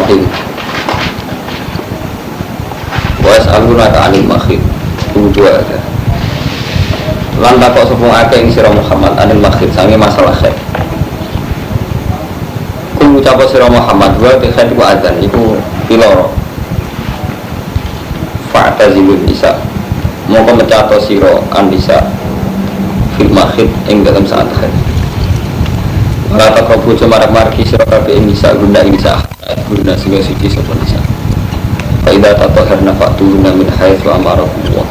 Bismillahirrahmanirrahim. Wa as'alunaka 'anil makhid. Dua ada. Lan takok sapa akeh ing sira Muhammad 'anil makhid sange masalah khair. Kul ucap sira Muhammad wa khair ku adzan iku piloro. Fa'tazilun nisa. Mongko mecato sira an-nisa fil makhid ing dalam saat khair. Rata kau bujo marak-marki sira kabeh nisa guna nisa guna sing suci sapa nisa. Fa idza tatahharna fa'tuna min haitsu amarakumullah.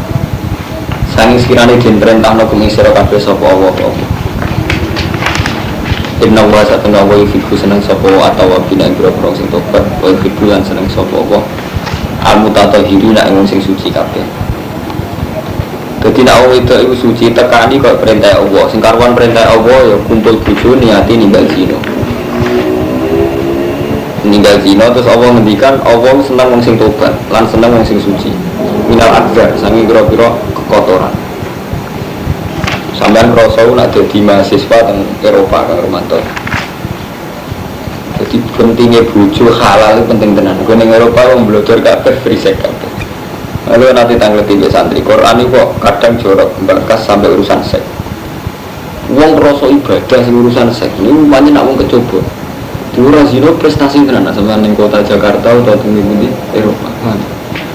Sanging sekiranya den perintahno kuming sira kabeh sapa Allah apa. Inna wa satuna wa yuhibbu seneng sapa atawa bina boro sing tobat wa yuhibbu lan seneng sapa apa. Al-mutatahhirina ing sing suci kabeh. Jadi nak orang itu suci tekani kok perintah Allah. Sing karuan perintah Allah ya kumpul bojo niati ninggal zina. Ninggal zina terus Allah ngendikan Allah senang wong sing tobat, lan senang wong sing suci. Minal akbar sangi pira-pira kekotoran. Sampeyan krasa nak dadi mahasiswa teng Eropa Kang Romanto. Jadi pentingnya bojo halal itu penting tenan. Gue ning Eropa wong blodor kabeh free sex kabeh. Lalu nanti tanggal 3 santri Quran ini kok kadang jorok bakas sampai urusan seks. Uang rasa ibadah sing urusan seks ini banyak nak wong kecoba. Diurang zino prestasi tenan sama ning kota Jakarta atau di Eropa.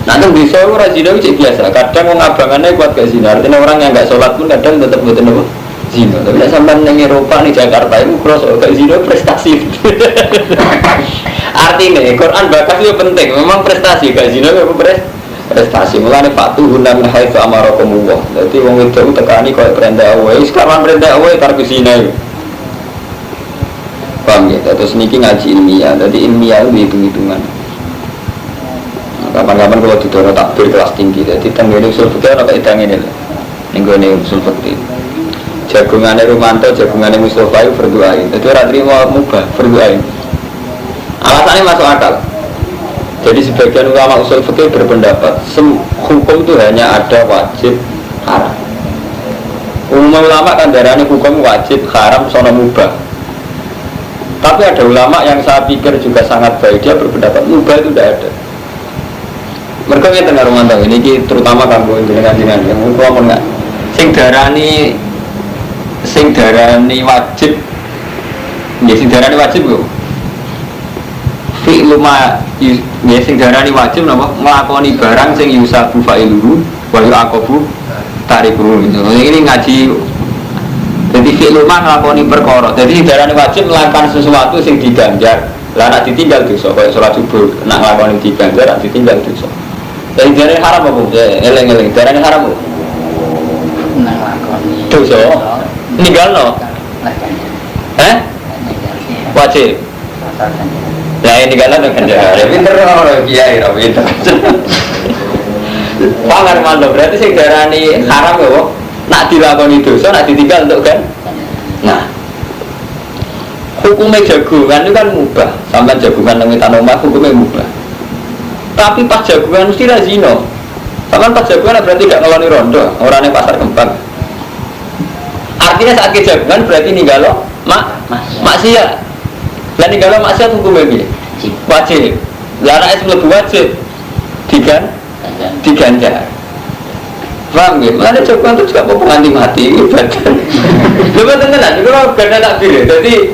Nah teng desa ora zino iki biasa. Kadang wong abangannya kuat gak zina. Artinya orang yang enggak sholat pun kadang tetap mboten apa zina. Tapi nek sampean ning Eropa ning Jakarta itu rasa gak zino prestasi. Artinya Quran bakas itu penting. Memang prestasi gak zino apa prestasi mulane fatu guna min haitsu amarakumullah. Dadi wong wedok tekani koyo perintah Allah. Wis kawan perintah Allah tar kesine. Paham ya? Terus niki ngaji ilmiah. Dadi ilmiah itu hitung-hitungan. Nah, kapan-kapan kalau didoro takbir kelas tinggi. Dadi tenggene usul fikih ana kaidah ngene lho. Ning gone usul fikih. Jagungane Rumanto, jagungane Mustofa itu fardhu ain. Dadi ora trimo mubah fardhu ain. Alasannya masuk akal. Jadi sebagian ulama usul fikih berpendapat hukum itu hanya ada wajib haram. Umum ulama kan darahnya hukum wajib haram sono mubah. Tapi ada ulama yang saya pikir juga sangat baik, dia berpendapat mubah itu tidak ada. Mereka yang tengah rumah tangga ini terutama kamu dengan yang ngomong nggak. Sing darani wajib, ya sing darani wajib loh. Fi'lu ma ya sing darani wajib napa nglakoni barang sing yusabu fa'iluhu wa yu'aqabu tarikuhu. Ini ngaji. Jadi fi'lu ma nglakoni perkara. Jadi darani wajib melakukan sesuatu sing diganjar. Lah nek ditinggal dosa kaya salat subuh, nek nglakoni diganjar nek ditinggal dosa. Jadi darani haram apa? Eleng-eleng darani haram apa? Nek nglakoni dosa ninggalno. Wajib. Ya ini kalau dengan cara pinter orang kiai orang pinter. Pangar mantap berarti sing darani haram ya, nak dilakoni dosa, nak ditinggal untuk kan? Nah, hukumnya jagungan itu kan mubah. Sampai jagungan nang tanoma hukumnya mubah. Tapi pas jagungan mesti razino. Sampai pas jagungan berarti gak ngeloni rondo, orangnya pasar kembang. Artinya saat kejagungan berarti ninggalo maksiat. Dan kalau maksiat hukumnya ini wajib. Lara es lebih wajib diganjar. Paham ya? Mana coba itu juga mau penganti mati ibadah. Coba tenan, kalau gak ada takbir. Jadi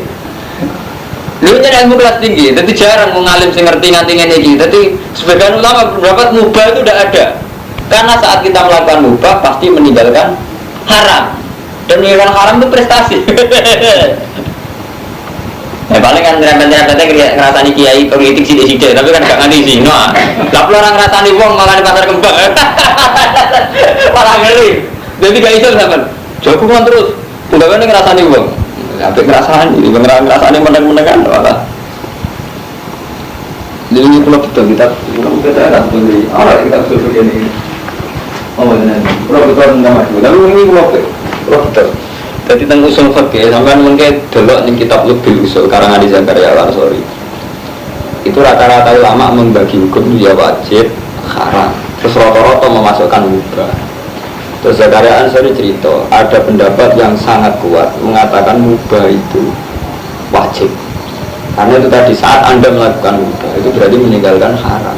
lu nyari ilmu kelas tinggi. Jadi jarang mengalim sing ngerti nganti ngene iki. Jadi sebagian ulama berpendapat mubah itu tidak ada. Karena saat kita melakukan mubah pasti meninggalkan haram. Dan meninggalkan haram itu prestasi. Ya paling kan rempet-rempetnya ngerasani kiai politik sidik-sidik, tapi kan gak nganti sih. Nah, lah orang ngerasani wong malah di pasar kembang. Malah ngeri. Jadi gak iso sampean. Jagungan terus. Udah kan ngerasani wong. Sampai ngerasani meneng-menengan malah. Jadi ini pulau betul kita kan beli orang kita betul begini. Oh benar. Pulau betul enggak maju. Tapi ini pulau betul. Jadi tentang usul fikih, sampai mungkin delok ning kitab Lubil Usul karangan di Zakaria Al-Ansori. Itu rata-rata ulama membagi hukum ya wajib, haram. Terus rata-rata memasukkan mubah. Terus Zakaria Al-Ansori cerita, ada pendapat yang sangat kuat mengatakan mubah itu wajib. Karena itu tadi saat Anda melakukan wudhu itu berarti meninggalkan haram.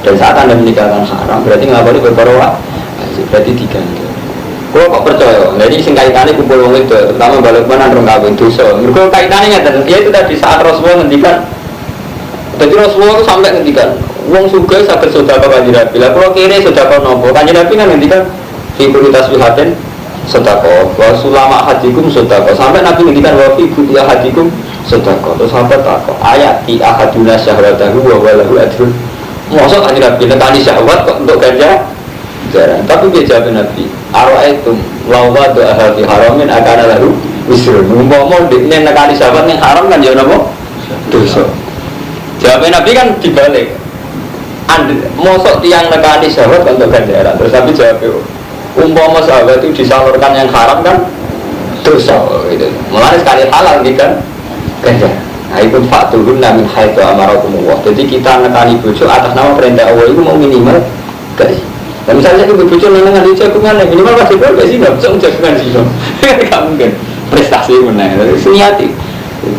Dan saat Anda meninggalkan haram berarti ngelakoni berkorwa, berarti diganti. Kalau kok percaya, jadi sing kaitannya kumpul wong itu, terutama balik mana orang kawin dosa. Mereka kaitannya nggak dia itu tadi saat Rasulullah ngendikan. Jadi Rasulullah itu sampai ngendikan, wong suga saged sedekah kanjeng Nabi. Lah kalau kiri sedekah nopo? Kanjeng Nabi kan ngendikan fi kulli tasbihatin sedekah, wa sulama hadikum sedekah. Sampai Nabi ngendikan wa fi kulli hadikum sedekah. Terus sampai takok ayat ti ahaduna syahwatahu wa walahu ajrun. Mosok kanjeng Nabi nekani syahwat kok untuk ganja? Jarang. Tapi dia jawab Nabi, ara'aitum lawa doa hati haramin akan lalu wisrun. Ngomong dekne nekani syahwat yang haram kan ya napa? Dosa. Jawabnya Nabi kan dibalik. Mosok tiang nekani syahwat untuk ganjaran. Terus Nabi jawab, umpama syahwat itu disalurkan yang haram kan dosa. Gitu. Mulai sekali halal gitu kan ganjaran. Nah itu fakturun namin haitsu amarakumullah. Jadi kita nekani bojo atas nama perintah Allah itu mau minimal guys. Dan misalnya itu bojo nang ngene jagungan minimal pasti kok sih enggak bisa jagungan sih. Enggak mungkin prestasi meneh. Niati.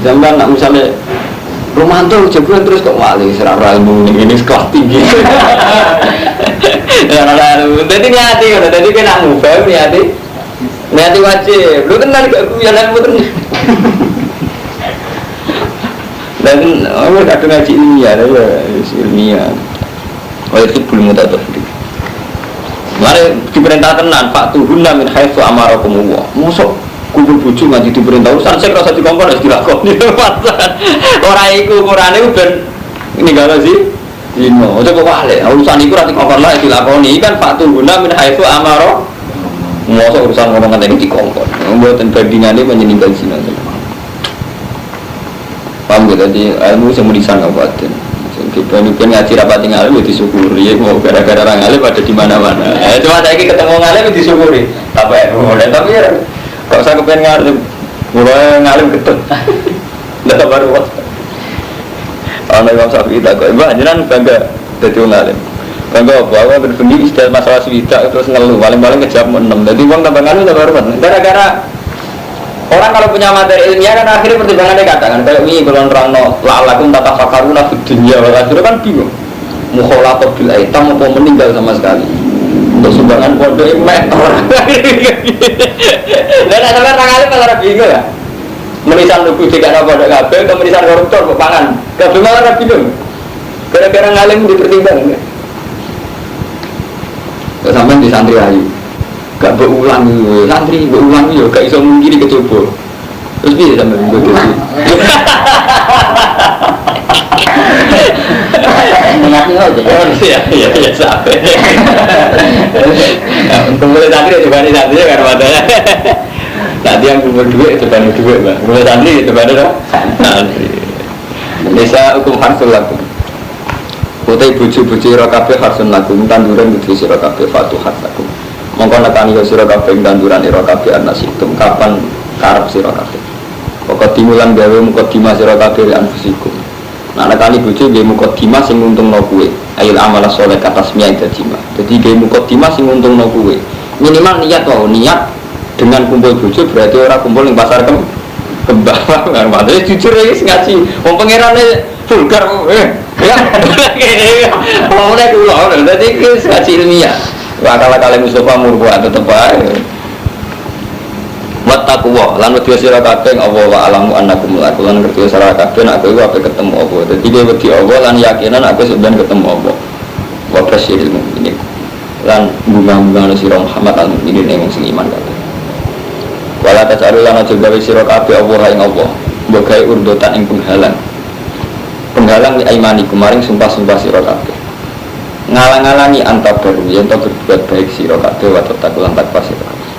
Zaman nak misalnya romanto jagungan terus kok wali serara ilmu ini kelas tinggi. Jadi niati kan, jadi kan nak ngubah niati wajib. Lu tenan gak kuyalan puter. Dan aku kadang ngaji ilmiah, ilmiah. Oh itu belum tak tahu. Mari diperintah tenan Pak Tuhun min haitsu amarakumullah. Mosok kumpul bojo nganti diperintah urusan sing rasa dikongkon wis dilakoni. Ora iku ukurane ben ninggalo sih. Dino, ojo kok wale. Urusan iku ora dikongkon lah dilakoni kan Pak Tuhun min haitsu amara. Mosok urusan ngomong ngene iki dikongkon. Mboten bandingane menyeninggal zina. Paham gitu, jadi ilmu yang menisan kabupaten. Kita ngaji rapat ngalim disyukuri, mau gara-gara orang ngalim ada di mana-mana. Cuma saya ketemu ngalim disyukuri, tapi ya, kalau saya kepengen ngalim, mulai ngalim ketut, tidak baru waktu. Kalau Imam Syafi'i tak kau, ibu jangan bangga jadi ngalim. Bangga apa? Aku berbunyi istilah masalah swita terus ngeluh, paling-paling kejam 6. Jadi uang tambah ngalim tak baru gara-gara orang kalau punya materi ilmiah kan akhirnya pertimbangannya katakan kayak ini belum rano la'alakum tatafakaruna fid dunya wal akhirah kan bingung mukhalafah bil aitam apa meninggal sama sekali untuk sumbangan pondok emek orang dan ada orang alim malah bingung ya menisan lugu dikana pondok kabeh atau menisan koruptor pangan kabeh malah bingung gara-gara ngalim dipertimbangkan sampai di santri ayu gak berulang santri berulang yo gak iso mungkin kecoba terus bisa sampai minggu ya sampai untuk mulai santri itu bani santri ya karena matanya nanti yang kumpul duit itu bani duit mbak mulai santri itu bani santri Indonesia hukum harsul lakum Kutai buju-buju rokabe harsun lakum tanduran buju rokabe fatuh harsakum mongko nekani yo sira kabeh tanduran ira kabeh ana situm kapan karep sira kabeh pokok timulan gawe mukadimah sira kabeh anfusikum nah nekani bojo nggih mukadimah sing nguntungno kowe ail amal saleh katasmiyah dajima dadi nggih mukadimah sing nguntungno kowe minimal niat wae niat dengan kumpul bojo berarti ora kumpul ning pasar kembang kan padahal jujur iki ngaji wong pangerane vulgar ya ora kula dadi iki ngaji ilmiah akal-akal Mustafa murbuat tetep ae. Wattaqwa lan wedi sira kabeh Allah wa alamu annakum laku lan ngerti sira kabeh nek kowe ape ketemu apa. Dadi kowe wedi Allah lan yakinan nek kowe sampeyan ketemu apa. Wa basyiril mukminin. Lan bunga-bunga sira Muhammad al-mukminin ing sing iman kabeh. Wala tasaru lan aja gawe sira kabeh Allah ing Allah. Mbok gawe urdotan ing penghalang. Penghalang li aimanikum maring sumpah-sumpah sira kabeh. Ngalang-alangi antabaru yang tak berbuat baik sira kabeh wa tatakulan takwa sira kabeh.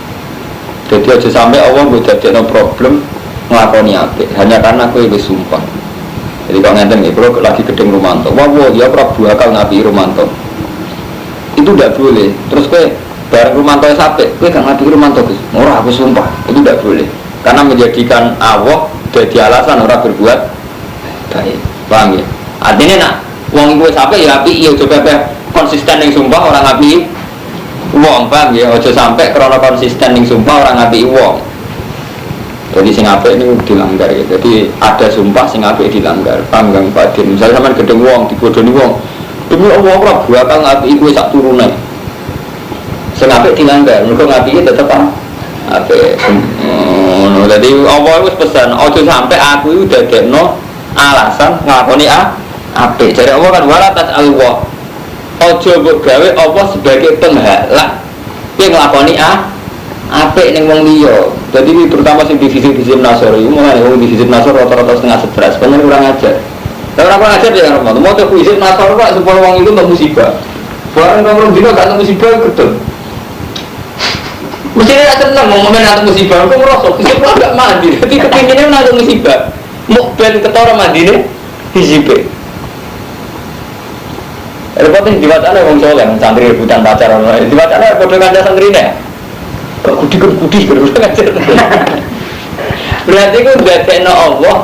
Jadi aja sampai Allah mbok dadekno problem nglakoni apik hanya karena kowe wis sumpah. Jadi kalau ngenten iki kalau lagi gedeng Romanto, wah ya Prabu akal ngapi Romanto. Itu tidak boleh. Terus kowe bareng Romanto sampai kowe gak ngapi Romanto Gus. Ora aku sumpah. Itu tidak boleh. Karena menjadikan Allah jadi alasan ora berbuat baik. Paham ya? Artinya nak wong kowe sampai ya api ya coba konsisten ning sumpah orang api wong paham ya aja sampai karena konsisten ning sumpah orang api wong Jadi sing apik ini dilanggar ya. Jadi ada sumpah sing apik dilanggar. Paham Kang Fadil? Misalnya sampean gedeng wong dibodoni wong, demi Allah ora bakal ngapiki kowe sak turune. Sing apik dilanggar, mergo ngapiki tetep apik. Jadi Allah wis pesan, aja sampai aku itu dadekno alasan nglakoni apik. Jare Allah kan wala tas'alwa. Aja mbok gawe apa sebagai penghalang kowe nglakoni apik ning wong liya. Jadi terutama sing divisi-divisi Nasor itu mulai wong divisi Nasor rata-rata setengah 11. Pengen kurang ajar. Lah ora ngajar ya Romo. Mau tuh divisi Nasor Pak supaya wong itu entuk musibah. Barang nomor dino gak entuk musibah gedeng. Mesti dia seneng mau momen entuk musibah. Kok ngerasa musibah gak mandi. Tapi kepinginnya entuk musibah. Mau ben ketara mandine hisibe. Repotnya diwacana wong soleh, santri rebutan pacaran. Diwacana padha kanca santrine. Kudi ngajar. Berarti itu dadekno Allah.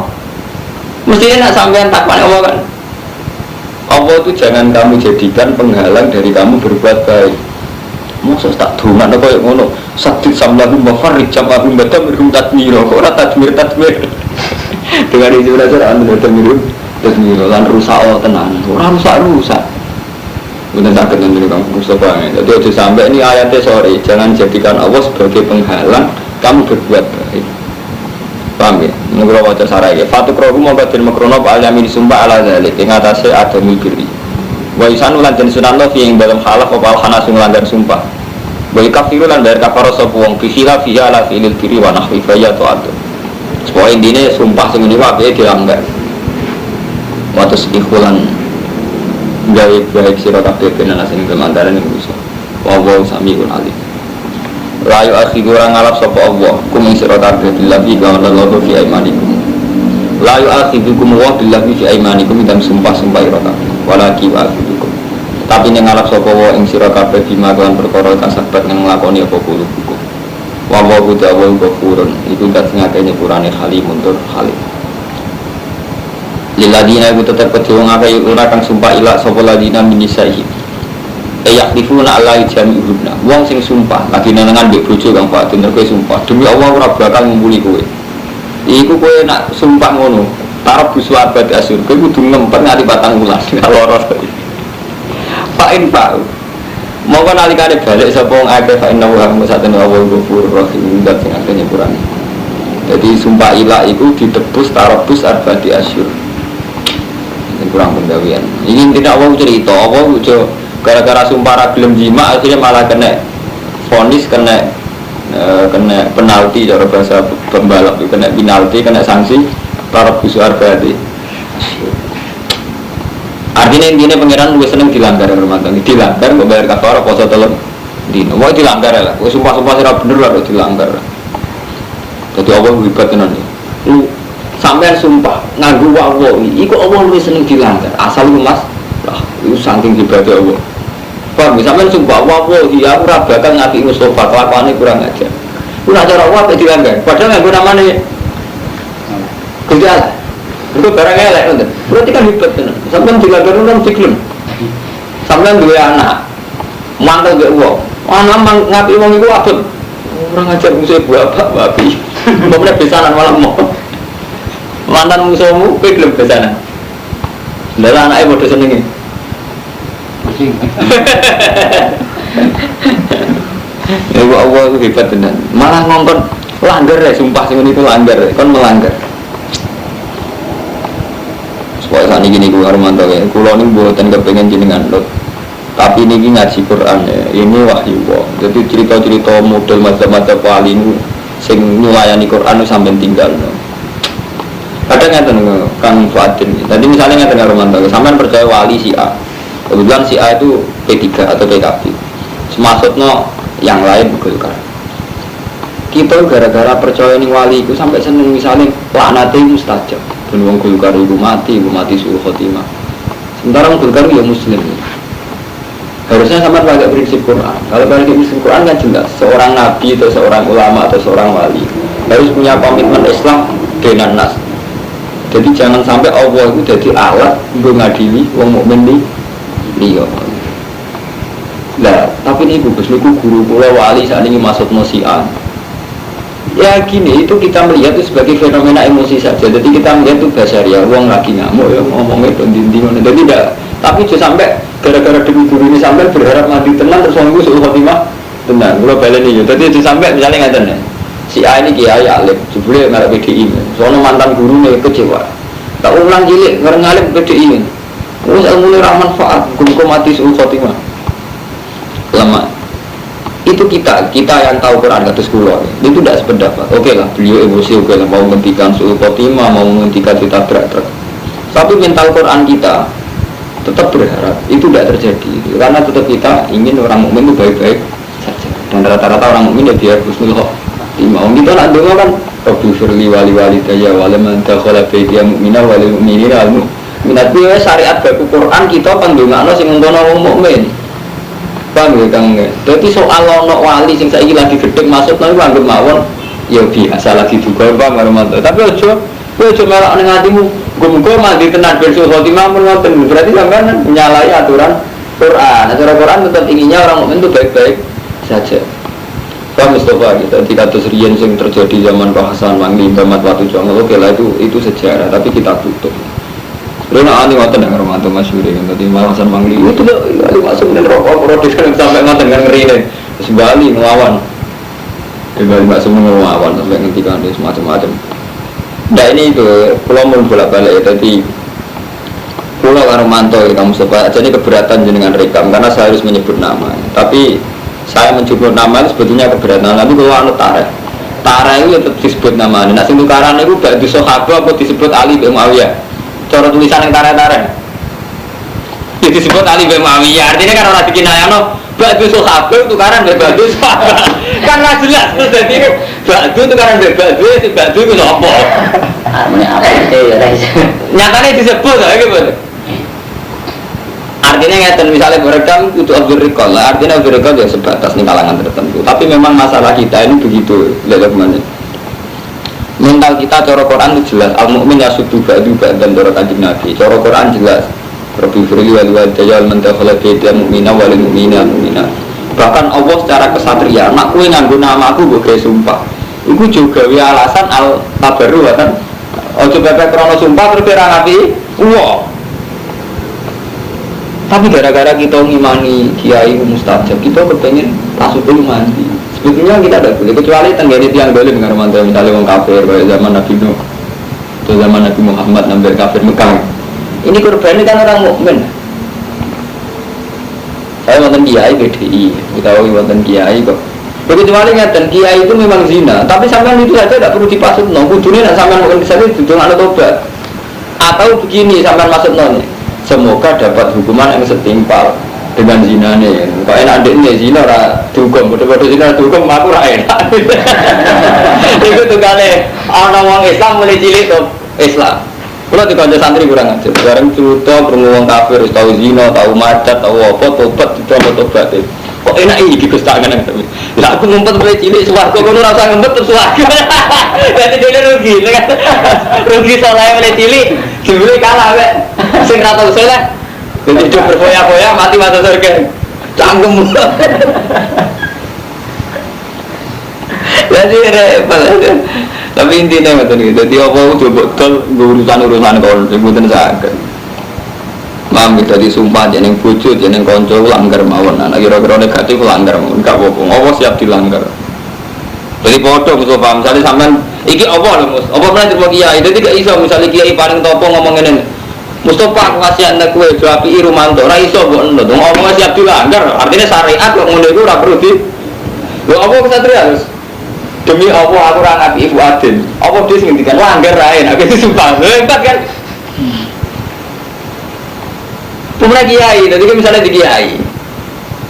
Mestinya nak sampean takwan Allah kan. Allah itu jangan kamu jadikan penghalang dari kamu berbuat baik. Maksud tak dongan apa yang ngono. Sakit samlahu mafarij jamahum badam irhum tadmiro. Kok ora tadmir. Dengan itu belajar anu tadmir lan rusak tenan. Ora rusak. Benar sakit nanti kamu Mustafa. Jadi aja sampai ini ayatnya sorry. Jangan jadikan Allah sebagai penghalang kamu berbuat baik. Paham ya? Menurut wajah sarai ya. Fatuk rohu mengkadir makrono ba'alamin sumpah ala zalik. Yang atasnya ada milkiri. Wa isanu lan jenis sunan lo yang dalam halaf opal hanasung langgar sumpah. Wa ikafiru lan dari kafaro sopuwong bihila fiha ala fi'lil kiri wa nahwi faya to'atu. Sebuah intinya sumpah sing ini wabih dilanggar. Watus ikhulan baik sirah kabeh ben ana sing kemandaran ing rusak. Wa wa samiun alim. Layu akhi kurang ngalap sapa Allah kum ing sirah kabeh billahi wa lallahu fi aimanikum. Layu akhi kum wa billahi fi aimanikum dan sumpah-sumpah ira kabeh. Walaki wa akhikum. Tapi ning ngalap sapa wa ing sirah kabeh bima kan perkara kasabat nang nglakoni apa kulo hukum. Wa wa ta'ala ghafurun iku dat sing akeh nyepurane halimun tur halim. Liladina iku tetep kedhe wong akeh ora kang sumpah ilak sapa ladina minisaihi. Yahlifuna ala jami'una. Wong sing sumpah lagi nenengan mbek bojo kang Fatin kowe sumpah demi Allah ora bakal ngumpuli kowe. Iku kowe nak sumpah ngono, tarab busu abad asyur kowe kudu ngempet nganti 14 loro. Fa'in fa'u. Monggo nalikane balik sapa wong akeh fa inna wa musatana wa ghafurur rahim dat sing akeh nyepurane. Jadi sumpah ilak iku ditebus tarabus abad asyur. Kurang penggawean. Ini tidak Allah cerita, Allah gara-gara sumpah ragilem jima akhirnya malah kena vonis, kena penalti cara bahasa pembalap, kena penalti, kena sanksi taraf busuar berarti. Artinya intinya pangeran lebih seneng dilanggar rumah tangga, dilanggar membayar kafarah puasa telur dino, mau dilanggar lah, sumpah-sumpah serap bener lah dilanggar. Jadi Allah hebat tenan nih. Sampai sumpah nganggu wawowi, iku Allah lebih seneng dilanggar. Asal lu mas, lah itu saking hebatnya Allah. Paham? Sampai sumpah wawowi, aku rabakan ngapi Mustafa, kelakuannya kurang aja. Itu cara Allah apa dilanggar? Padahal nganggu namanya gejala. Itu barang elek, berarti kan hebat kan? Sampai dilanggar itu kan diklaim. Sampai dua anak, mantel gak uang. Anak ngapi uang itu apa? Orang ngajar musuh bapak, babi. Bapak besanan malam mau. Mantan musuhmu, kowe gelem besanan. Lah anake padha senenge. Ya Allah itu hebat tenan. Malah ngongkon langgar ya sumpah sing itu langgar, kon melanggar. Supaya saat ini gue Armanto ya, kulo ini buatan kepengen jenengan lot. Tapi ini ngaji Quran ya, ini wahyu kok. Jadi cerita-cerita model macam-macam wali ini sing nyulayani Quran sampai tinggal. Kadang ngerti Kang Fadil. Tadi misalnya ngerti Romanto, sampean percaya wali si A. Kebetulan si A itu P3 atau PKB. Maksudnya yang lain Golkar. Kita gara-gara percaya ning wali itu sampai seneng misalnya laknate mustajab. Ben wong Golkar iku mati suul khotimah. Sementara wong Golkar ya muslim. Harusnya sama pakai prinsip Quran. Kalau pakai prinsip Quran kan jelas seorang nabi atau seorang ulama atau seorang wali harus punya komitmen Islam dengan nas. Jadi jangan sampai Allah itu jadi alat untuk ngadili wong mukmin di liya. Lah, tapi ini bagus niku guru kula wali saat ini masuk nosian. Ya gini, itu kita melihat itu sebagai fenomena emosi saja. Jadi kita melihat itu basaria, uang lagi ngamuk ya ngomongnya dinding. Jadi tidak, tapi juga sampai gara-gara demi guru ini sampai berharap mati tenang terus ngomong suul khotimah tenang. Kalau balik ini, jadi itu sampai misalnya nggak si A ini kiai alim, jebule nggak PDI, soalnya mantan guru nih kecewa. Tak ulang cilik ngalip PDI, terus ilmu ini manfaat, guru mati suul khotimah. Lama. Itu kita yang tahu Quran kata sekolah itu tidak sependapat. Oke lah, beliau emosi, oke lah, mau menghentikan suul khotimah, mau menghentikan ditabrak truk. Tapi mental Quran kita tetap berharap itu tidak terjadi, karena tetap kita ingin orang mukmin itu baik-baik saja. Dan rata-rata orang mukmin ya biar husnul khotimah. Kita nak dengar kan, Rabbi firli wali daya walaman dakhala baitiya mu'minah wal mu'minina al mu'minat. Biar syariat baku Quran kita pandungakno sing ngono wong mukmin. Paham ya Kang? Jadi soal ono wali sing saiki lagi gedhe masuk nang anggap mawon ya biasa lagi juga Pak Marmanto. Tapi ojo melok ning atimu, muga mandi tenan ben suul khotimah ngoten. Berarti sampean menyalahi aturan Quran. Aturan Quran tetap inginnya orang mukmin itu baik-baik saja. Pak Mustafa kita di kados riyen sing terjadi zaman Pak Hasan Mangli Bamat Watu Jongo. Oke lah itu sejarah, tapi kita tutup. Rena ani ngoten nang Romanto masyhur kan tadi Hasan Mangli itu lho masuk ning rokok produksi kan sampai ngoten kan ngerine terus Bali nglawan Bali masuk nglawan sampai ngendikan semacam-macam. Nah ini itu pulau mun bolak-balik tadi pulau Romanto kamu sebab jadi keberatan jenengan rekam karena saya harus menyebut nama. Tapi saya menyebut nama itu sebetulnya keberatan. Tapi kalau anu Tara itu tetap disebut nama. Nah sing tukaran itu ba'du sahabat apa disebut Ali bin Muawiyah. Cara tulisan yang tarik-tarik itu disebut Ali bin Muawiyah. Artinya kan orang dikinayano ba'du sahabat tukaran ba'du sahabat kan gak jelas. Terus jadi ba'du tukaran ba'du itu apa? Nyatanya disebut gitu. Artinya ngeten misalnya berekam itu Abdul Rikol lah. Artinya Abdul Rikol ya sebatas nih kalangan tertentu. Tapi memang masalah kita ini begitu. Lihat kemana mental kita cara Quran itu jelas al-mu'min yasudu ba'du ba'dan cara kanjeng Nabi. Cara Quran jelas Rabbi firli wal wadayal man dakhala baitiya mu'mina wal mu'mina mu'mina. Bahkan Allah secara kesatria nak kowe nganggo nama aku mbok gawe sumpah. Iku juga gawe alasan al-tabarru kan. Ojo bebek krono sumpah terus ora ngapi. Wah. Tapi gara-gara kita ngimani kiai mustajab, kita kepengen pasut dulu mandi. Sebetulnya kita tidak boleh, kecuali tenggene tiang dolim dengan mantel misalnya orang kafir pada zaman Nabi Nuh atau zaman Nabi Muhammad nambil kafir Mekah. Ini korban ini kan orang mukmin. Saya wonten kiai BDI, kita wonten kiai kok. Kecuali ngeten kiai itu memang zina, tapi sampean itu saja tidak perlu dipasut. Kudune nek sampean mungkin bisa dudung ana tobat. Atau begini sampean masuk nih. Semoga dapat hukuman yang setimpal dengan zina nih. Kok enak adiknya zina ora dihukum, bodoh-bodoh zina dihukum aku ora enak. Itu tuh kali orang orang Islam mulai cilik tuh Islam. Kalau di kantor santri kurang ajar. Sekarang cerita perempuan kafir, tahu zina, tahu macet, tahu apa, tobat, tobat. Kok enak ini Gus tangan yang tapi. Lah aku ngumpet mulai cilik swarga kono rasa ngumpet terus swarga. Jadi dia rugi, kan? Rugi soalnya mulai cilik, dibeli kalah wek. Sing ra tau saleh. Jadi hidup berfoya-foya mati masuk surga. Cangkem. Jadi repot. Tapi intinya ngoten iki. Dadi apa coba betul urusan-urusan kon sing mboten saged. Mam kita disumpah jeneng bojo jeneng kanca langgar mawon. Nah kira-kira negatif langgar mawon. Enggak apa-apa. Apa siap dilanggar. Jadi foto Mustafa misalnya sampean iki apa lho Mus? Apa pernah terima kiai? Dadi gak iso misalnya kiai paling topo ngomong ngene. Mustafa aku kasih anak kue api Rumanto, ra iso mbok endo. Ngomong siap dilanggar. Artinya syariat kok ngono iku ora perlu di. Lho apa kesatria terus? Demi Allah aku ora ngapi Ibu Adin. Apa dia sing ngendikan langgar rae nek iki sumpah. Hebat kan? Pemuda kiai, jadi misalnya di kiai,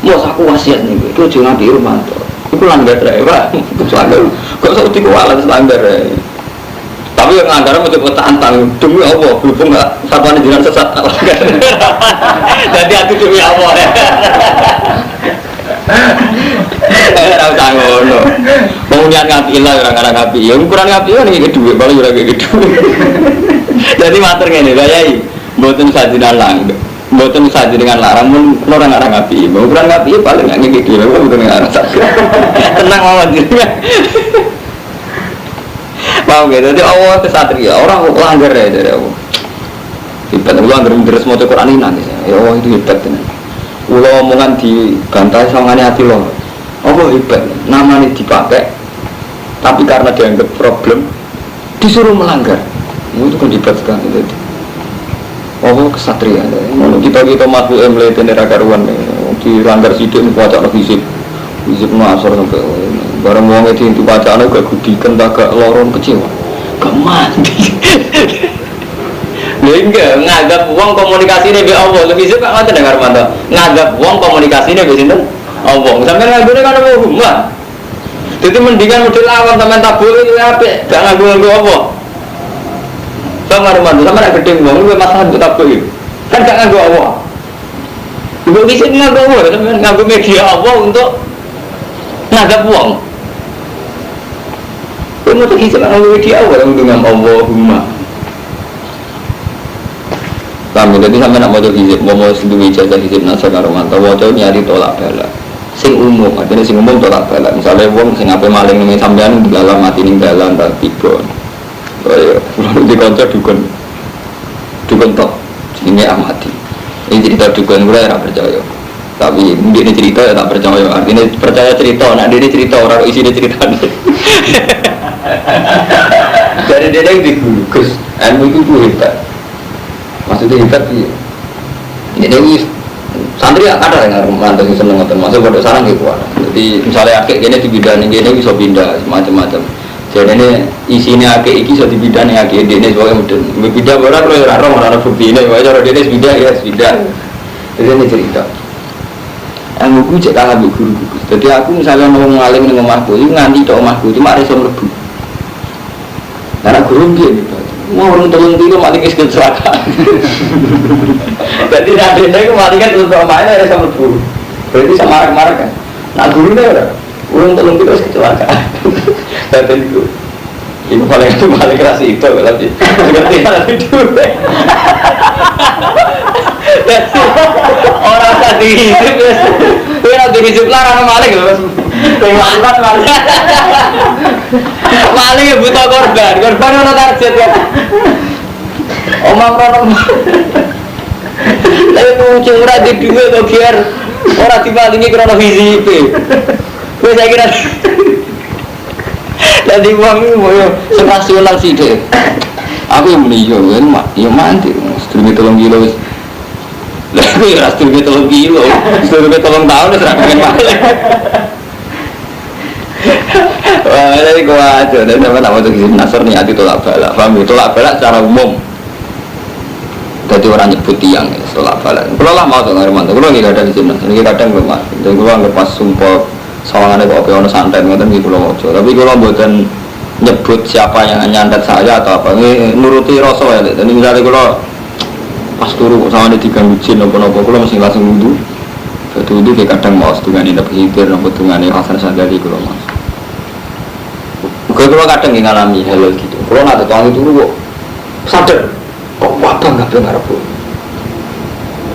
mus aku wasiat nih, itu jangan di rumah tuh, itu langgar ya pak, kok seperti kualan langgar ya. Tapi yang langgar mau coba tantang, demi Allah, berhubung nggak satuan jalan sesat langgar. Jadi aku demi Allah ya. Tahu tanggung, mau niat ngapi lah orang-orang ngapi, yang kurang ngapi kan ini kedua, baru juga kayak gitu. Jadi mater ini, bayai, buatin sajian langgar. Bukan saja dengan larang pun orang-orang ngapi, bukan ngapi paling nggak gitu, bukan ngarang saja. Tenang awan juga. Paham gitu, jadi Allah kesatria, orang kok langgar ya dari Allah. Hebat, Allah langgar terus mau Quran ini nanti, ya Allah itu hebat tenan. Allah omongan dibantai sawangane hati lo, Allah hebat, namanya dipakai, tapi karena dianggap problem, disuruh melanggar, itu kan hebat sekali jadi. Allah kesatria, kita makhluk emle tenera karuan, dilanggar sidik baca fisik, fisik masuk sampai. Barang wong itu bacaan gak gudikan, gak lorong kecewa, gak mati. Lha enggak nganggap wong komunikasine mbek Allah, lebih suka ngoten dengar mantap. Nganggap wong komunikasine mbek sinten? Allah. Sampeyan nganggone kan apa rumah. Jadi mendingan model awam sampean tabur itu apik, gak nganggo apa. Sampeyan mantap, sampeyan gedhe wong kuwi masalah mbok tabur iki. Kan gak nganggo Allah. Mbok bisa nganggo Allah, sampeyan nganggo media Allah untuk nganggap wong. Kamu tak kisah nganggo media Allah dengan Allahumma. Kami jadi sampai nak mau hizib, mau sendiri ijazah hizib nasa karomanto, mau nyari tolak bala. Sing umum, artinya sing umum tolak bala. Misalnya wong sing ape maling ning sampean dalam mati ning dalan tak tiba. Oh iya, di kantor dukun tok, ini amati. Ini cerita dukun gue ora percaya. Tapi ini cerita ya tak percaya. Artinya percaya cerita, nak dia cerita orang isi dia cerita. Dari dia yang digugus, ilmu itu hebat. Maksudnya hebat iya. Ini santri ada yang ngantar yang seneng nonton masuk pada sarang gitu. Jadi misalnya akek gini di bidang ini bisa pindah macam-macam. Jadi ini isinya akek iki bisa di bidang yang akek ini sebagai modern. Pindah orang kalau orang bukti ini, kalau dia ini pindah ya pindah. Jadi ini cerita. Yang aku cek kalah bu guru. Jadi aku misalnya mau ngalim dengan omahku, itu nganti tak omahku cuma ada yang lebih. Karena guru dia gitu. Mau orang tolong dulu mati kes kecelakaan. Jadi nanti saya mati kan untuk omahnya ada yang lebih. Berarti sama marah-marah kan. Nah guru dia orang tolong dulu kecelakaan. Dan itu. Ini paling keras itu tapi seperti yang itu. Orang tadi hidup gue nanti hidup larang maling loh pengeluaran maling ya buta korban orang target ya omang orang tapi muncul orang di dunia atau biar orang dimalingi karena visip gue saya kira jadi uang ini mau senasional sih deh aku yang meninjau kan ya mati sedikit tolong kilo lagi rasa kita tolong kilo, sudah tolong tahun sudah pengen balik. Wah, jadi gua aja, dan sama nama tuh kisah nasar nih hati tolak balak, paham? Tolak balak secara umum. Jadi orang nyebut tiang, tolak balak. Kalau lah mau tuh nggak mantap, kalau nggak ada di sini, ini kadang belum mas. Jadi gua nggak pas sumpah sawangannya kok ono santet nggak tahu gitu loh. Tapi kalau buatan nyebut siapa yang nyantet saya atau apa, ini nuruti rasa ya. Dan misalnya kalau pas turu sama ada diganggu jin nopo-nopo kalau masih langsung wudhu jadi wudhu kayak kadang mau dengan ini berpikir nopo dengan ini Hasan Sadali kalau mas kalau kadang yang ngalami hal gitu kalau nanti tuang itu kok sadar kok apa nggak dengar apa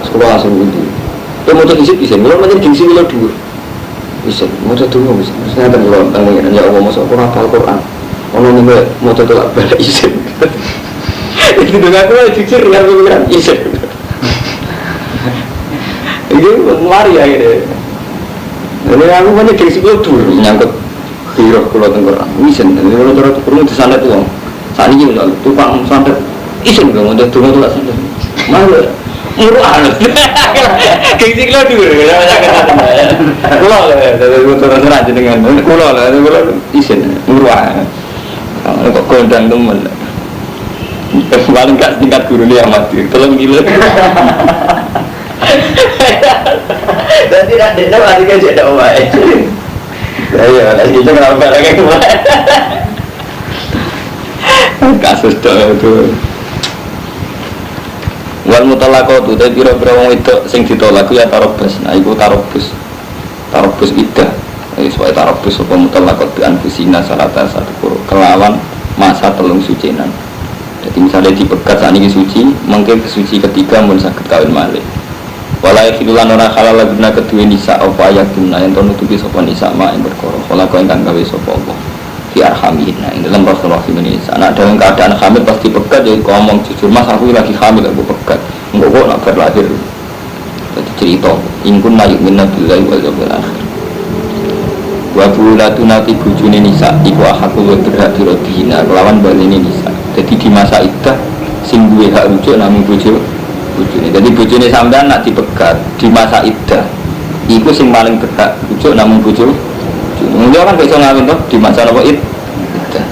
sekolah langsung wudhu ya mau jadi bisa kalau macam gengsi kalau dua bisa mau jadi dua bisa maksudnya kan kalau tentang ya Allah masuk aku hafal Quran orang ini mau jadi lah bela isin itu dengan aku jujur dengan pikiran isek ini lari ya gitu jadi aku banyak gengsi kultur menyangkut hero kulau tengkorak isen jadi kalau terus perlu disandet uang saat ini misalnya tukang sandet isen dong untuk tukang tulak sandet malu murah gengsi kultur kulau lah dari motor aja dengan kulau lah isen murah kok kondang temen paling gak tingkat guru dia amatir, tolong gila. Dan tidak ada lagi kan jadi awal. Saya lagi kita kenapa lagi kemarin? Kasus itu. Wal mutalaqatu ta pira-pira wong wedok sing ditolak ya tarobus. Nah iku tarobus. Tarobus iddah. Sesuai tarobus apa mutalaqat bi anfusina salata satu kelawan masa telung sucinan. Jadi misalnya dipegat saat ini suci, mungkin kesuci ketiga mun saged kawin malih. Walai khilulan ora halal guna kedua nisa apa ayat guna yang nutupi sapa nisa mak ing perkara. Kala kau ingkang gawe sapa Allah. Fi arhamina. Ini dalam Rasulullah ini. Anak dalam keadaan hamil pasti pegat, jadi ngomong jujur, mas aku lagi hamil, aku pegat. Enggak kok nak berlahir. Jadi cerita, ingkun mayuk minna billahi wal yawmil akhir. Wa bulatuna fi bujuni nisa iku ahakul berhak dirobihina kelawan balini nisa. Jadi di masa iddah sing duwe hak rujuk namung bojone. Jadi bojone sampean nak dipegat di masa iddah iku sing paling berhak rujuk namung bojone. Mungkin kan bisa ngawin toh di masa nopo iddah.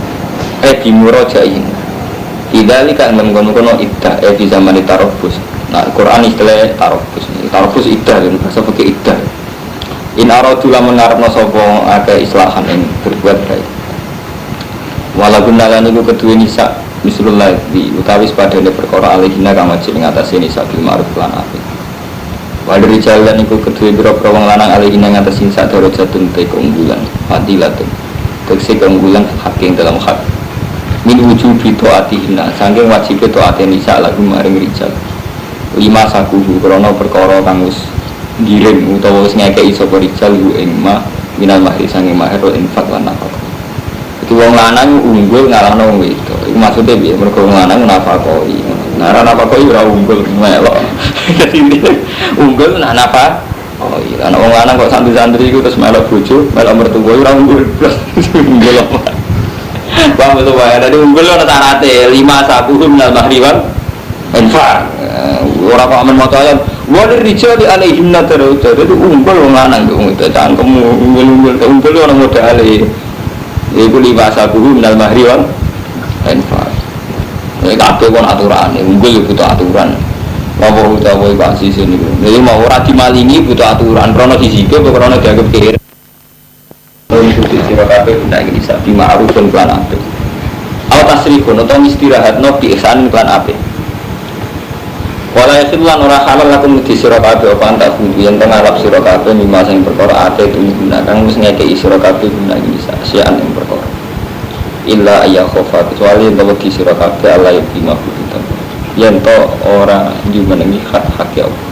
Di murojain. Tidak lihat yang mengkono iddah. Di zaman tarobus. Nah Quran istilah tarobus. Tarobus iddah dan bahasa pakai iddah. In aradula mengarepno sapa akeh islahan ing berbuat baik. Walaupun nalan iku kedue nisa misalullah di utawi padane perkara alihina kang wajib ing atase nisa bil ma'ruf lan apik. Wadri jalan iku kedue biro-biro wong lanang alihina ing atase nisa darajatun te keunggulan fadilatun. Tegese keunggulan hak ing dalam hak. Min wujubi taatihina saking wajibe taate nisa lagu maring rijal. 5 sakuhu krana perkara kang wis ngirim utawa wis ngekeki sapa rijal ing ma minal mahri sange mahar infak lan nafkah. Jadi wong lanang unggul ngalahno wong wedok. Iku maksude piye? Mergo wong lanang nafakoi. Nah ora nafakoi ora unggul melok. Dadi unggul nak nafkah. Oh iya, ana wong lanang kok santri-santri iku terus melok bojo, melok mertua ora unggul. Unggul apa? Paham betul wae. Dadi unggul ana syaraté 5 sakuhu minal mahri wan infak. Ora kok amen maca ayat wali rijal di alaihim nadarau. Jadi unggul wong lanang itu cangkemmu unggul orang modale. Iku 5 sakuhu minal mahri wal infak. Nek kabeh kon aturane unggul butuh aturan. Apa utawa Pak Sisi niku. Jadi mau ora dimalingi butuh aturan. Krono sisipe kok krono dianggap kere. Ikuti sira kabeh nek iki sapi ma'ruf lan apik. Aw tasrifun utawa istirahatno bi ihsan lan apik. Wala yakhillan ora halal lakum di sira kabeh apa antak kudu yen ngarep sira kabeh lima sing perkara ate gunakan kang wis ngekeki sira kabeh guna bisa sian ing perkara illa ayya khofa kecuali yen wedi sira kabeh Allah iki mabudutan yen to ora dimenengi hak ya Allah.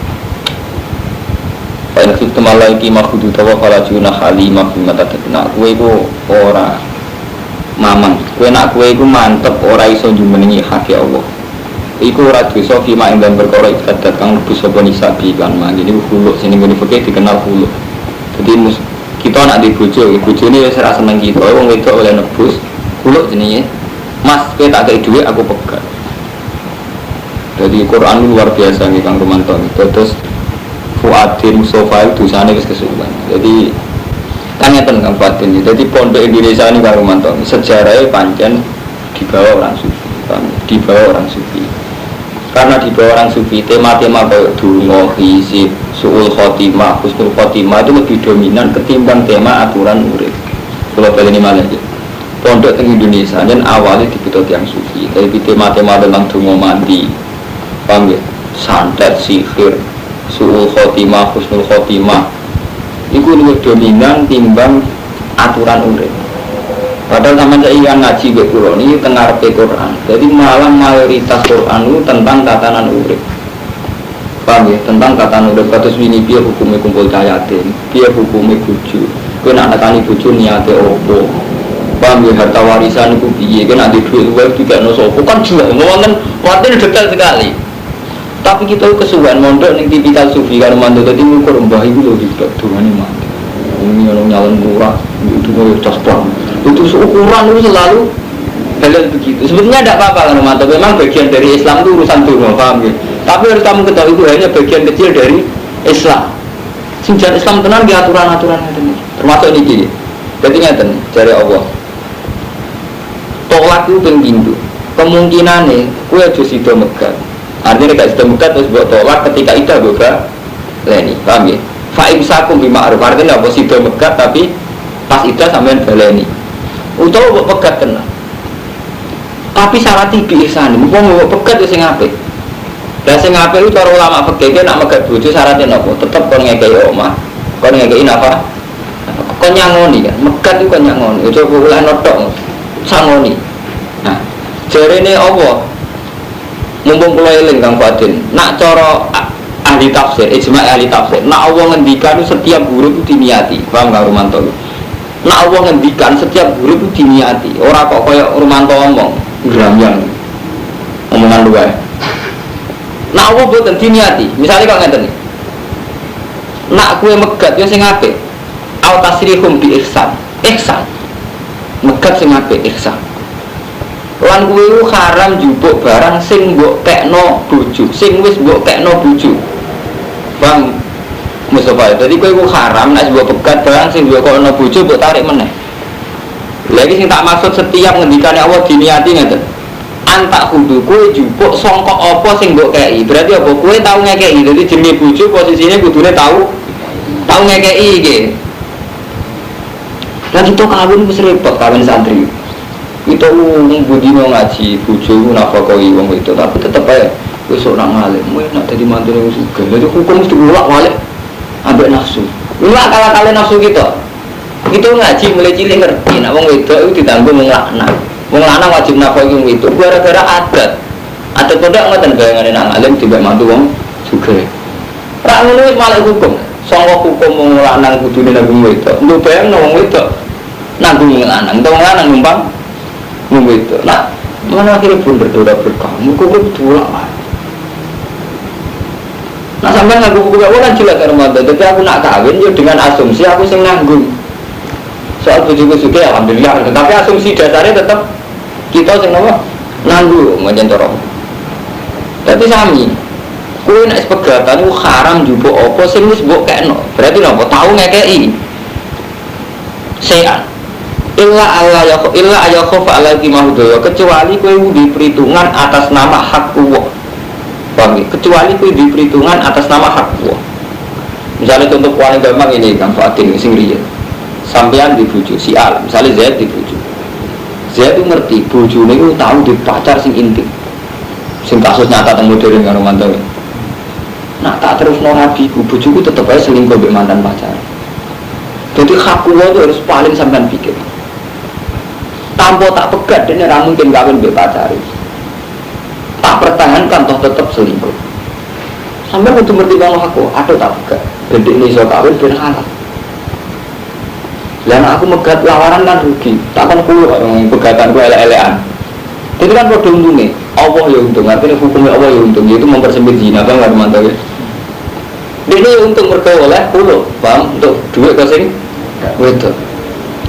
Paling kita malah iki mabudutan wa fala juna halimah bimata tekna kowe iku ora mamang kowe nak kowe iku mantep ora iso dimenengi hak ya Allah. Iku ora dosa fima ing dalam perkara ibadat kang lebih sapa nisabi kan mang ini huluk sini ngene fikih dikenal huluk. Jadi kita nak di bojo, bojone wis ora seneng kita, wong wedok oleh nebus huluk jenenge. Mas, kowe tak kei dhuwit aku pegat. Jadi Quran luar biasa nih Kang Romanto. Terus Fuadin Mustafa itu dosane wis kesuwen. Jadi kan ngeten Kang Fuadin. Jadi pondok Indonesia ini Kang Romanto sejarahnya pancen dibawa orang sufi, dibawa orang sufi. Karena di bawah orang sufi tema-tema kayak dungo, hisib, su'ul khotimah, husnul khotimah itu lebih dominan ketimbang tema aturan murid. Kalau kali ini malah ya pondok di Indonesia dan awalnya dibutuh yang sufi tapi tema-tema tentang dungo mandi paham ya? Santet, sihir, su'ul khotimah, husnul khotimah itu lebih dominan timbang aturan murid. Padahal sama saya yang ngaji ke Quran ini tengah ke Quran. Jadi malah mayoritas Quran itu tentang tatanan urip. Paham ya? Tentang tatanan urip. Kados ini biar hukumnya kumpul yatim, biar hukumnya bojo. Kowe nak nekani bojo niate opo? Paham ya? Harta warisan itu piye? Kowe nak duit luwih juga no sapa? Kan jelas wonten detail sekali. Tapi kita kesuwen mondok ning tipikal sufi karo mantu dadi ngukur mbah iku lho diblok dongane mati. Ini orang nyalon murah, itu mau caspar. Itu ukuran itu selalu halal begitu. Sebetulnya tidak apa-apa kan Romanto. Memang bagian dari Islam itu urusan dunia, paham ya? Tapi harus kamu ketahui itu hanya bagian kecil dari Islam. Sejak Islam tenang di aturan-aturan ini. Termasuk ini. Jadi ngeten dari Allah. Tolak itu pengindu. Kemungkinannya, kue aja sido megat. Artinya gak sido megat terus buat tolak ketika itu boga leni, paham ya? Fa'imsakum bima'ruf artinya apa sido megat tapi pas ida sampean baleni utawa mbok pegat tenan tapi syarat iki ihsan mumpung mbok pegat yo sing apik lah sing apik itu cara ulama fikih nak megat bojo syaratnya napa tetep kon ngekeki omah kon ngekeki napa kon nyangoni kan megat itu kon nyangoni ojo kula notok sangoni nah jarene apa mumpung kula eling Kang Fadil nak cara ahli tafsir, ijma' ahli tafsir. Nah Allah ngendikan setiap huruf itu diniati. Paham Kang Romanto? Nak Allah ngendikan setiap huruf itu diniati. Orang kok kayak Romanto ngomong gerambyang omongan luar. Nak Allah boten diniati. Misalnya kalau ngeten nih, nak kue megat yo sing apik. Au tasrihum bi ihsan. Ihsan. Megat sing apik ihsan. Lan kuwi haram njupuk barang sing mbok kekno bojo, sing wis mbok kekno bojo. Bang Mustafa, jadi kowe haram nek mbok pegat barang sing mbok kekno bojo mbok tarik meneh. Lagi sing tak maksud setiap ngendikane Allah diniati ngeten. Antak kudu kowe njupuk sangka apa sing mbok kei. Berarti apa kowe tau ngekei. Jadi jenenge bojo posisine kudune tau ngekei iki. Lah kita kawin wis repot kawin santri. Kita budino ngaji bojo nafakoi wong itu tapi tetep ae wis ora ngalim nak dadi mantune wis sugih. Dadi hukum mesti ulak-walik ambek nafsu. Ulak kala-kala nafsu kita. Kita ngaji mulai cilik ngerti nek wong wedok iku ditanggung wong lanang. Wong lanang wajib nafakoi wong itu gara-gara adat. Adat kodok ngoten bayangane nak ngalim tiba mantu wong sugih. Ra ngono wis malah hukum. Sangka hukum wong lanang kudune nanggung wedok. Nduk bayangno wong wedok nanggung wong lanang, wong lanang numpang itu. Nah, mana akhirnya pun berdoa berkamu, kok berdoa lah. Nah, sampai nggak buka kan jelas Ramadan. Tapi aku nak kawin ya dengan asumsi aku sing nanggung. Soal bujuku suka alhamdulillah. Tapi asumsi dasarnya tetap kita sing apa nanggung macam corong. Tapi sami, kue nak sepegatan itu haram juga. Apa sing wis mbok kekno. Berarti napa tahu ngekei. Sean. Illa ayakhofa alaihi mahudaya, kecuali kowe di perhitungan atas nama hak Allah. Paham ya? Kecuali kowe di perhitungan atas nama hak Allah. Misalnya contoh paling gampang ini kan Fatin sing riya. Sampean dibujuk si Al, misalnya Zaid dibujuk. Zaid itu ngerti bojone iku tahu di pacar sing intim. Sing kasus nyata teng modern karo mantan. Nah, tak terus nabi ku bojoku tetep ae selingkuh mbek mantan pacar. Jadi hak Allah itu harus paling sampean pikir. Tanpa tak pegat dan tidak mungkin kawin mbek pacari. Tak pertahankan toh tetap selingkuh. Sampai untuk bertimbang aku, aduh tak pegat. Jadi ini so kawin ben halal. Dan aku megat lawaran kan rugi. Takkan kulo orang pegatan ku elek-elekan. Itu kan produk untungnya. Allah ya untung. Artinya hukumnya Allah ya untung. Itu mempersempit zina kan nggak mantap ya. Ini ya untung mereka oleh kulo, paham? Untuk duit ke sing itu.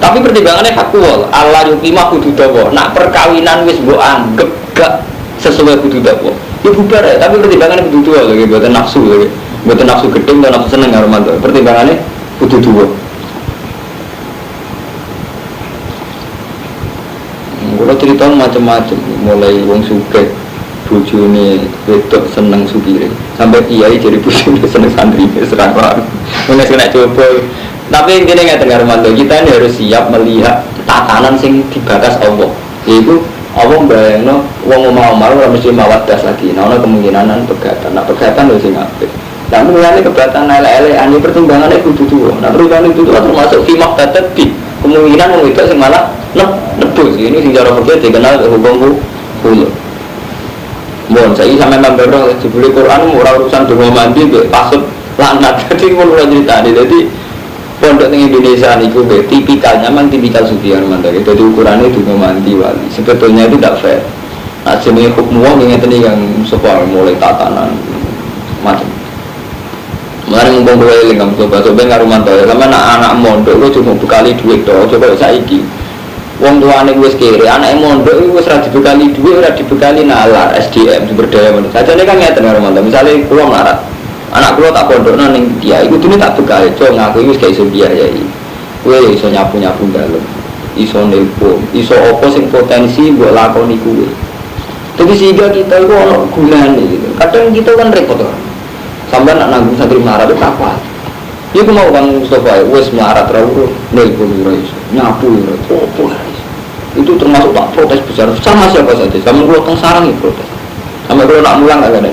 Tapi pertimbangannya hak kuwal Allah yukimah kudu dawa. Nak perkawinan wis mbok anggap gak sesuai kudu dawa ya bubar ya, tapi pertimbangannya kudu dawa lagi, buatan nafsu lagi, buatan nafsu gedeng dan nafsu seneng karo mantu. Pertimbangannya kudu dawa. Kalau cerita macam-macam, mulai wong sugih bojone wedok seneng supire, sampai kiai jadi bojone seneng santri serang orang. Mulai kena coba. Tapi intinya nggak dengar mantu, kita ini harus siap melihat tatanan sing dibatas Allah. Yaitu Allah bayangno wong mau ora mesti mawaddas lagi. Nah, kemungkinan pegatan. Nah, pegatan lho sing apik. Lah mulane kebatan elek-elekan pertimbangannya kudu tuwa. Nah, pertimbangan itu termasuk fi maqtadati. Kemungkinan wong itu sing malah nebus. Ini sing cara fikih dikenal hukum hulu. Mohon saya sampai membero jebule Quran ora urusan donga mandi mbek pasut lanat. Dadi ngono ora critane. Dadi pondok di Indonesia niku tipikalnya memang tipikal sufian mantap. Jadi ukurannya juga mandi wali. Sebetulnya itu tidak fair. Nah, jenis hukum wong yang tadi yang sekolah mulai tatanan macam. Mulai ngomong boleh lengkap coba ngaruh mantap. Karena anak mondok lo cuma bekali duit doh. Coba saiki. Wong tuane wis kere, anak mondok itu wis ra dibekali duit, ora dibekali nalar SDM sumber daya manusia. Sajane kan ngeten karo mantap. Misale kula melarat anak kula tak pondokno ning dia iku dene tak bekal cok ngaku wis gak iso biayai. Kowe iso nyapu-nyapu dalem, iso nelpon, iso apa sing potensi mbok lakoni kuwe. Tapi sehingga kita itu ono gunane gitu. Kadang kita kan repot kan. Sampai nak nanggung santri melarat itu apa? Iku mau Bang Mustafa wis melarat ra urut, nelpon ora iso, nyapu ora iso. Itu termasuk tak protes besar sama siapa saja. Sama kula teng sarang ya protes. Sampai kula nak mulang gak ada.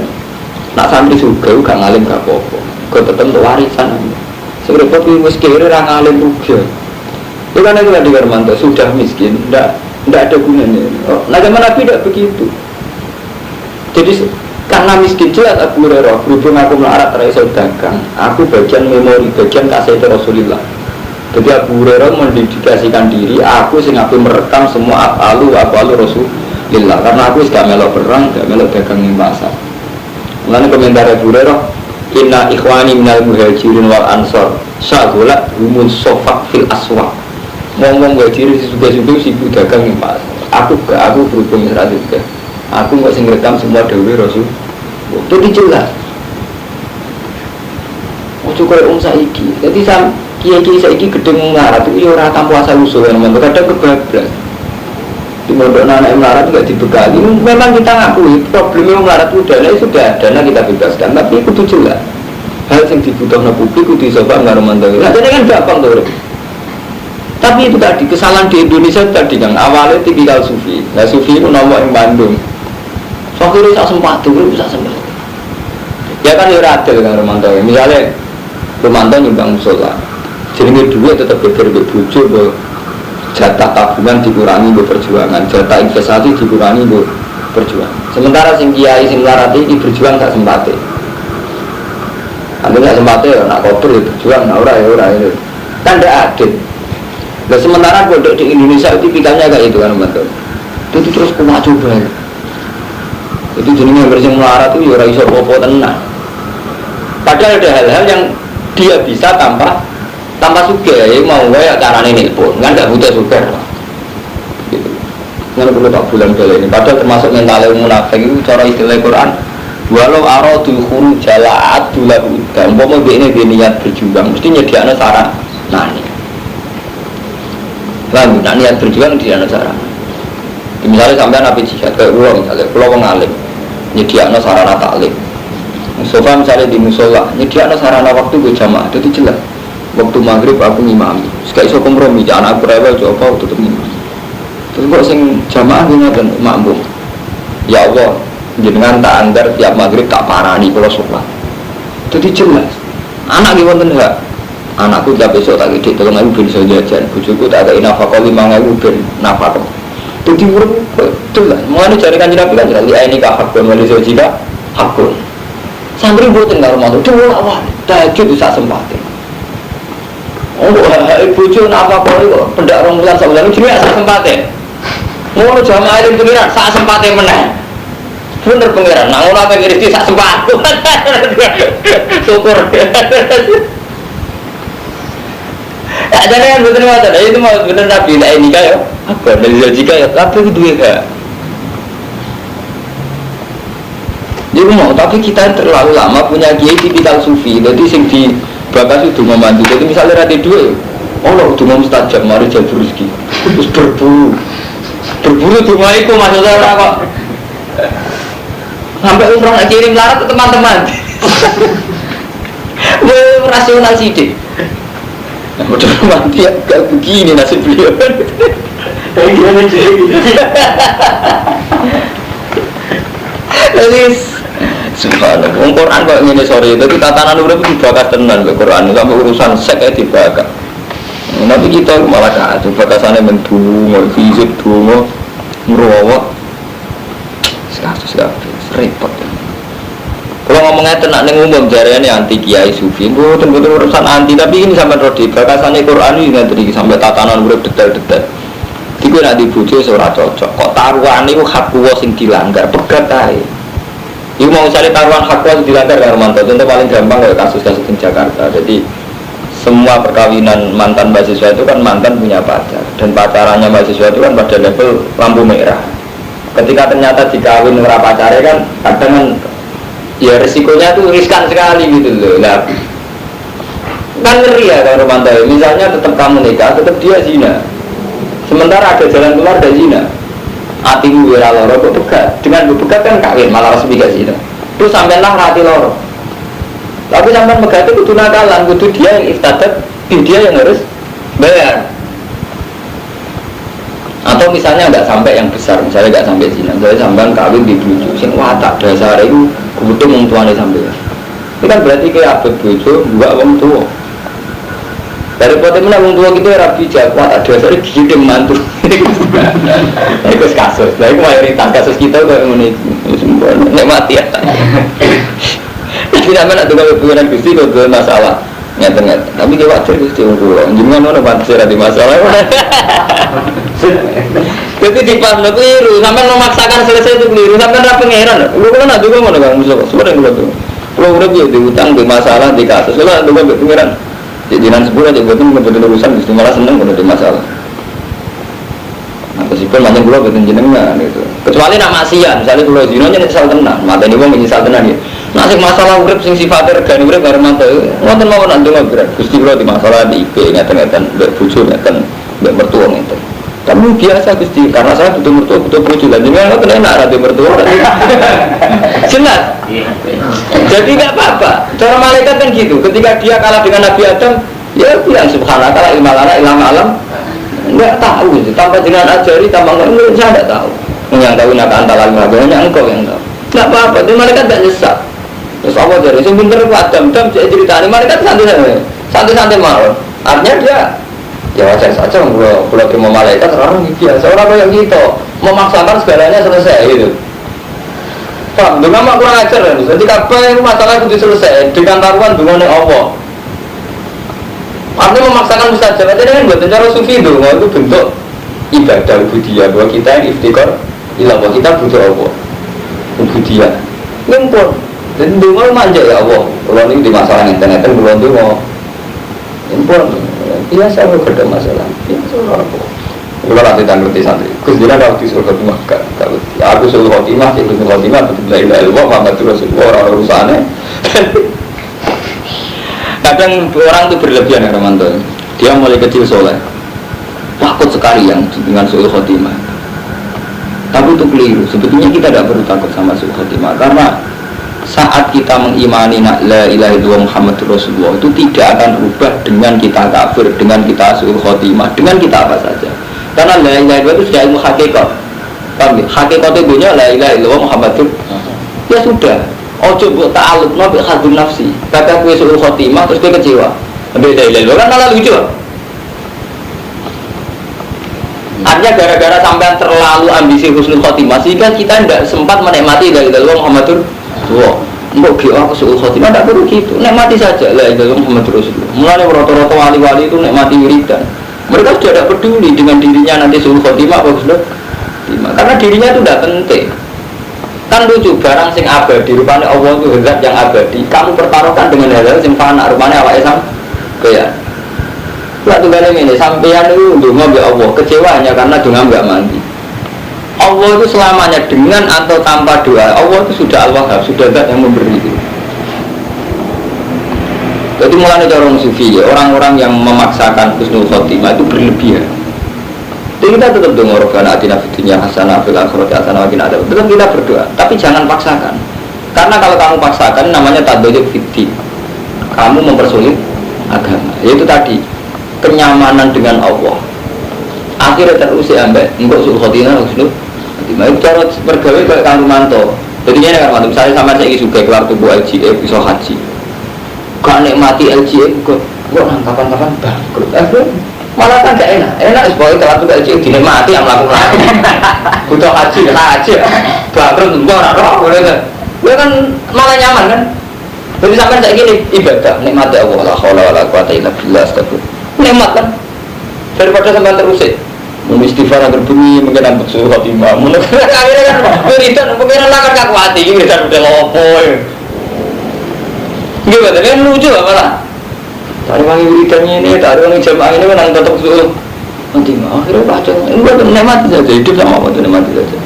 Nak santri juga gak ngalim gak apa-apa. Kau tetap untuk warisan aja. Seberapa pun miskin orang ngalim rugi. Itu kan itu tadi Karmanto sudah miskin, tidak ada gunanya. Nah zaman Nabi tidak begitu. Jadi karena miskin jelas Abu Hurairah berhubung aku melarat raiso dagang. Aku bagian memori, bagian kaset Rasulullah. Jadi Abu Hurairah mendedikasikan diri, aku sing aku merekam semua apalu Rasulillah, karena aku gak melok perang, gak melok dagang ning pasar. Mulane komentar Abu Hurairah, inna ikhwani minal muhajirin wal ansor syagolat humun sofak fil aswaq. Ngomong muhajirin juga sibuk dagang ning pasar. Aku berhubung Israel juga. Aku nggak sing rekam semua dawuh Rasul. Itu dijelas. Ojo koyo saiki. Dadi kiai-kiai saiki gedeng melarat itu ya ora tanpa asal usul memang kadang kebablas. Di mondok anak melarat juga dibekali. Memang kita ngakui problemnya melarat itu sudah dana kita bebaskan, tapi itu jelas. Hal yang dibutuhkan publik itu dicoba nggak romantis. Nah, jadi kan gampang tuh. Tapi itu tadi kesalahan di Indonesia tadi kan awalnya tipikal sufi. Nah sufi itu nomor yang Bandung. Fakir bisa sempat tuh, bisa sempat. Ya kan ya adil kan romantis. Misalnya romantis nyumbang musola. Jadi duit tetap berbeda bujuk, jatah tabungan dikurangi perjuangan, jatah investasi dikurangi perjuangan. Sementara sing kiai sing melarat ini berjuang tak sempatnya. Anda tak sempatnya, nak kotor ya berjuang, nak ora ya. Kan tidak adil. Nah, sementara bodoh di Indonesia itu tipikalnya kayak itu kan teman-teman. Itu terus kuat coba. Itu jenisnya bersih melarat itu ya iso popo tenang. Padahal ada hal-hal yang dia bisa tanpa suka ya mau ya caranya nelpon kan nggak butuh suka gitu. Nggak perlu tak bulan kali ini. Padahal termasuk mental munafik itu cara istilah Quran. Walau aradul khuruj jalaat dulahu. Dan umpama ini niat berjuang mesti nyediakan sarana nani. Lalu nak niat berjuang nyediakan sarana. Misalnya sampai nabi jihad kayak misalnya pulau pengalim nyediakan sarana taklim. Sofa misalnya di musola nyediakan sarana waktu berjamaah itu jelas. Waktu maghrib aku ngimami, sekali so kompromi, jangan aku rewel coba tutup ngimami. Terus kok sing jamaah punya dan makmum. Ya Allah, jenengan tak anggar tiap maghrib tak parani kalau sholat. Jadi jelas. Anak di wonten enggak? Anakku tiap besok tak ide, tolong aku bisa jajan. Bujuku tak ada nafkah 5.000 ben nafkah. Jadi urip jelas. Mulane jare Kanjeng Nabi kan jelas ini hakun wali jika hakun. Santri mboten karo mantu, dua tahajud sak sempate. Oh, bojo napa kok pendak 2 bulan sak bulan jenenge sak sempate. Ngono jamaah itu pengiran sak sempate meneh. Bener pengiran, nang ora pengen rezeki sak sempat. Syukur. Ya jadi kan bener wae, itu mau bener Nabi lah ini kayak apa dari jika ya tapi itu ya. Jadi mau tapi kita terlalu lama punya kiai tipikal sufi, jadi sing di bakas itu membantu. Jadi misalnya ada dua, oh lo udah mau mustajab, mari jalur rezeki, terus berburu cuma itu maksudnya orang kok sampai umroh nak kirim larat ke teman-teman. Gue rasional sih deh. Udah mati ya, gak begini nasib beliau. Kayak gimana sih? Jadi subhanallah, Quran kok ngene sore itu tatanan urip dibakar tenan kok Quran sampai urusan sek dibakar. Tapi kita malah kacau bakasane mendungo, fisik dungo, ngrowok. Kasus repot. Kalau ngomongnya tenak ning umum jarene anti kiai sufi, mboten urusan anti, tapi ini sampai rodi bakasane Quran ini nanti sampai tatanan urip detail-detail. Iku nek dibojo ora cocok. Kok taruhane iku hak kuwo sing dilanggar, pegat ae. Iku mau cari taruhan hak kuwo dilanggar karo mantan. Contoh paling gampang kayak kasus-kasus di Jakarta. Jadi semua perkawinan mantan mahasiswa itu kan mantan punya pacar dan pacarannya mahasiswa itu kan pada level lampu merah. Ketika ternyata dikawin ora pacare kan kadang kan ya risikonya tuh riskan sekali gitu loh. Nah, kan ngeri ya kalau mantan. Misalnya tetap kamu nikah, tetap dia zina. Sementara ada jalan keluar dari zina. Hatimu wira loro kok pegat. Dengan bepegat kan kawin malah resmi gak zina. Terus sampailah hati loro. Tapi sampai megati kudu nakalan, kudu dia yang iftadat, dia yang harus bayar. Atau misalnya nggak sampai yang besar, misalnya nggak sampai zina, misalnya sampai kawin di bujuk, sing watak dasar itu kebetulan orang tuanya sampai. Itu kan berarti kayak abad bujuk, nggak orang tua. Dari potensi orang tua kita rapi jago, watak dasar itu gede mantu. Itu kasus, nah itu mayoritas kasus kita kayak ini, semua mati ya. Tidak mana tuh kalau hubungan Gusti kalau masalah Nyata. Tapi dia wajar Gusti kula. Jenengan ono pancen ada masalah. Jadi di pas lo keliru, sampai memaksakan selesai itu keliru, sampai ra pangeran. Kulo nak juga ngono Kang Mustafa. Sebenarnya kulo tuh. Kulo urip yo diutang di masalah di kasus. Kulo juga mbek pangeran. Jadi nan sepuluh aja boten betul urusan Gusti malah seneng ngono di masalah. Meskipun macam kulo boten jenengan gitu. Kecuali nak maksiat, misalnya kulo zina nya nyesal tenan, mateni wong nyesal tenan ya. Nah sing masalah urip sing sifatnya regane urip karo mantu. Ngoten mawon nak ndonga berat. Gusti kulo di masalah di IP ngeten-ngeten mbek bojo ngeten mbek mertua ngeten. Kamu biasa Gusti, karena saya butuh mertua, butuh bojo lan jenengan kok enak ra mertua. Jelas. Jadi enggak apa-apa. Cara malaikat kan gitu. Ketika dia kalah dengan Nabi Adam, ya bilang subhanallah la ilaha illallah alam. Enggak tahu itu. Tanpa jenengan ajari, tanpa enggak saya enggak tahu. Yang tahu nak antara hanya engkau yang tahu. Enggak apa-apa. Itu malaikat enggak nyesat. Terus Allah jadi sing pinter Adam ceritane malaikat santai-santai mawon. Artinya dia ya wajar saja kalau terima malaikat orang biasa orang kayak gitu memaksakan segalanya selesai gitu. Pak, dengan mak kurang ajar kan? Jadi apa yang masalah itu selesai dengan taruhan dengan Allah. Artinya memaksakan mustajab aja kan buat cara sufi itu bentuk ibadah ubudiyah bahwa kita yang iftikar ilah bahwa kita butuh Allah ubudiyah ngumpul dan dengar manja ya Allah. Kalau ini di masalah internet kan belum tuh mau ngumpul biasa lo ada masalah biasa orang kalau nanti tak ngerti santri Gus Dina kalau di surga rumah aku suruh khotimah sih Gus khotimah betul betul ilah ilmu Muhammad Rasulullah orang urusannya kadang orang itu berlebihan ya Ramanto dia mulai kecil soleh takut sekali yang dengan suruh khotimah tapi itu keliru sebetulnya kita tidak perlu takut sama suruh khotimah karena saat kita mengimani la ilaha illallah Muhammadur Rasulullah itu tidak akan berubah dengan kita kafir, dengan kita suul khotimah, dengan kita apa saja. Karena la ilaha illallah itu sudah ilmu hakikat. Paham ya? Hakikat itu punya la ilaha illallah Muhammadur. Ya sudah. Ojo mbok ta'alluqna bi hadun nafsi. Kata kowe suul khotimah terus kowe kecewa. Beda la ilaha kan malah lucu. Artinya gara-gara sampean terlalu ambisi husnul khotimah sehingga kita tidak sempat menikmati la ilaha illallah Muhammadur. Wah, mbok ki aku suul khotimah tak perlu gitu. Nikmati saja la ilaha illallah Muhammadur Rasulullah. Mulane rata-rata wali-wali itu nikmati wiridan. Mereka sudah tidak peduli dengan dirinya nanti suul khotimah apa sudah. Karena dirinya itu tidak penting. Kan lucu barang sing abadi rupanya Allah itu zat yang abadi. Kamu pertaruhkan dengan hal-hal sing fana rupanya awake sampeyan. Waktu kali ini sampeyan itu ndonga mbek Allah kecewa hanya karena donga enggak mandi. Allah itu selamanya dengan atau tanpa doa. Allah itu sudah Al-Wahhab, sudah zat yang memberi itu. Jadi mulai dari orang sufi ya, orang-orang yang memaksakan husnul khotimah itu berlebihan. Jadi kita tetap dengar Rabbana atina fid dunya hasanah fil akhirati hasanah wa qina adzab. Tetap kita berdoa, tapi jangan paksakan. Karena kalau kamu paksakan namanya tadayyu fiddin. Kamu mempersulit agama. Yaitu tadi kenyamanan dengan Allah. Akhirnya terusik ambek engko sul khotimah husnul. Itu cara bergawe kayak Kang Rumanto. Jadi ini Kang Rumanto, misalnya sama saya juga keluar tubuh LGF bisa haji. Gak nikmati LGF kok kapan-kapan bangkrut. Malah kan gak enak. Enak sebagai keluar tubuh LGF dinikmati yang melakukan. Butuh haji bangkrut enggak ora boleh. Dia kan malah nyaman kan. Jadi sampai saya gini ibadah nikmati Allah la haula wala quwata illa billah astagfirullah. Nikmat kan. Daripada sampai terusik. Istighfar agar bumi mungkin nampak suruh khotimah. Mungkin akhirnya kan wiridan mungkin lah kan kaku hati wiridan udah lopo. Gimana? Kan lucu apa lah? Tadi wangi wiridannya ini, tadi wangi jamaah ini kan tetap suruh khotimah. Akhirnya baca, ini buat nikmati saja hidup sama apa tuh nikmati saja.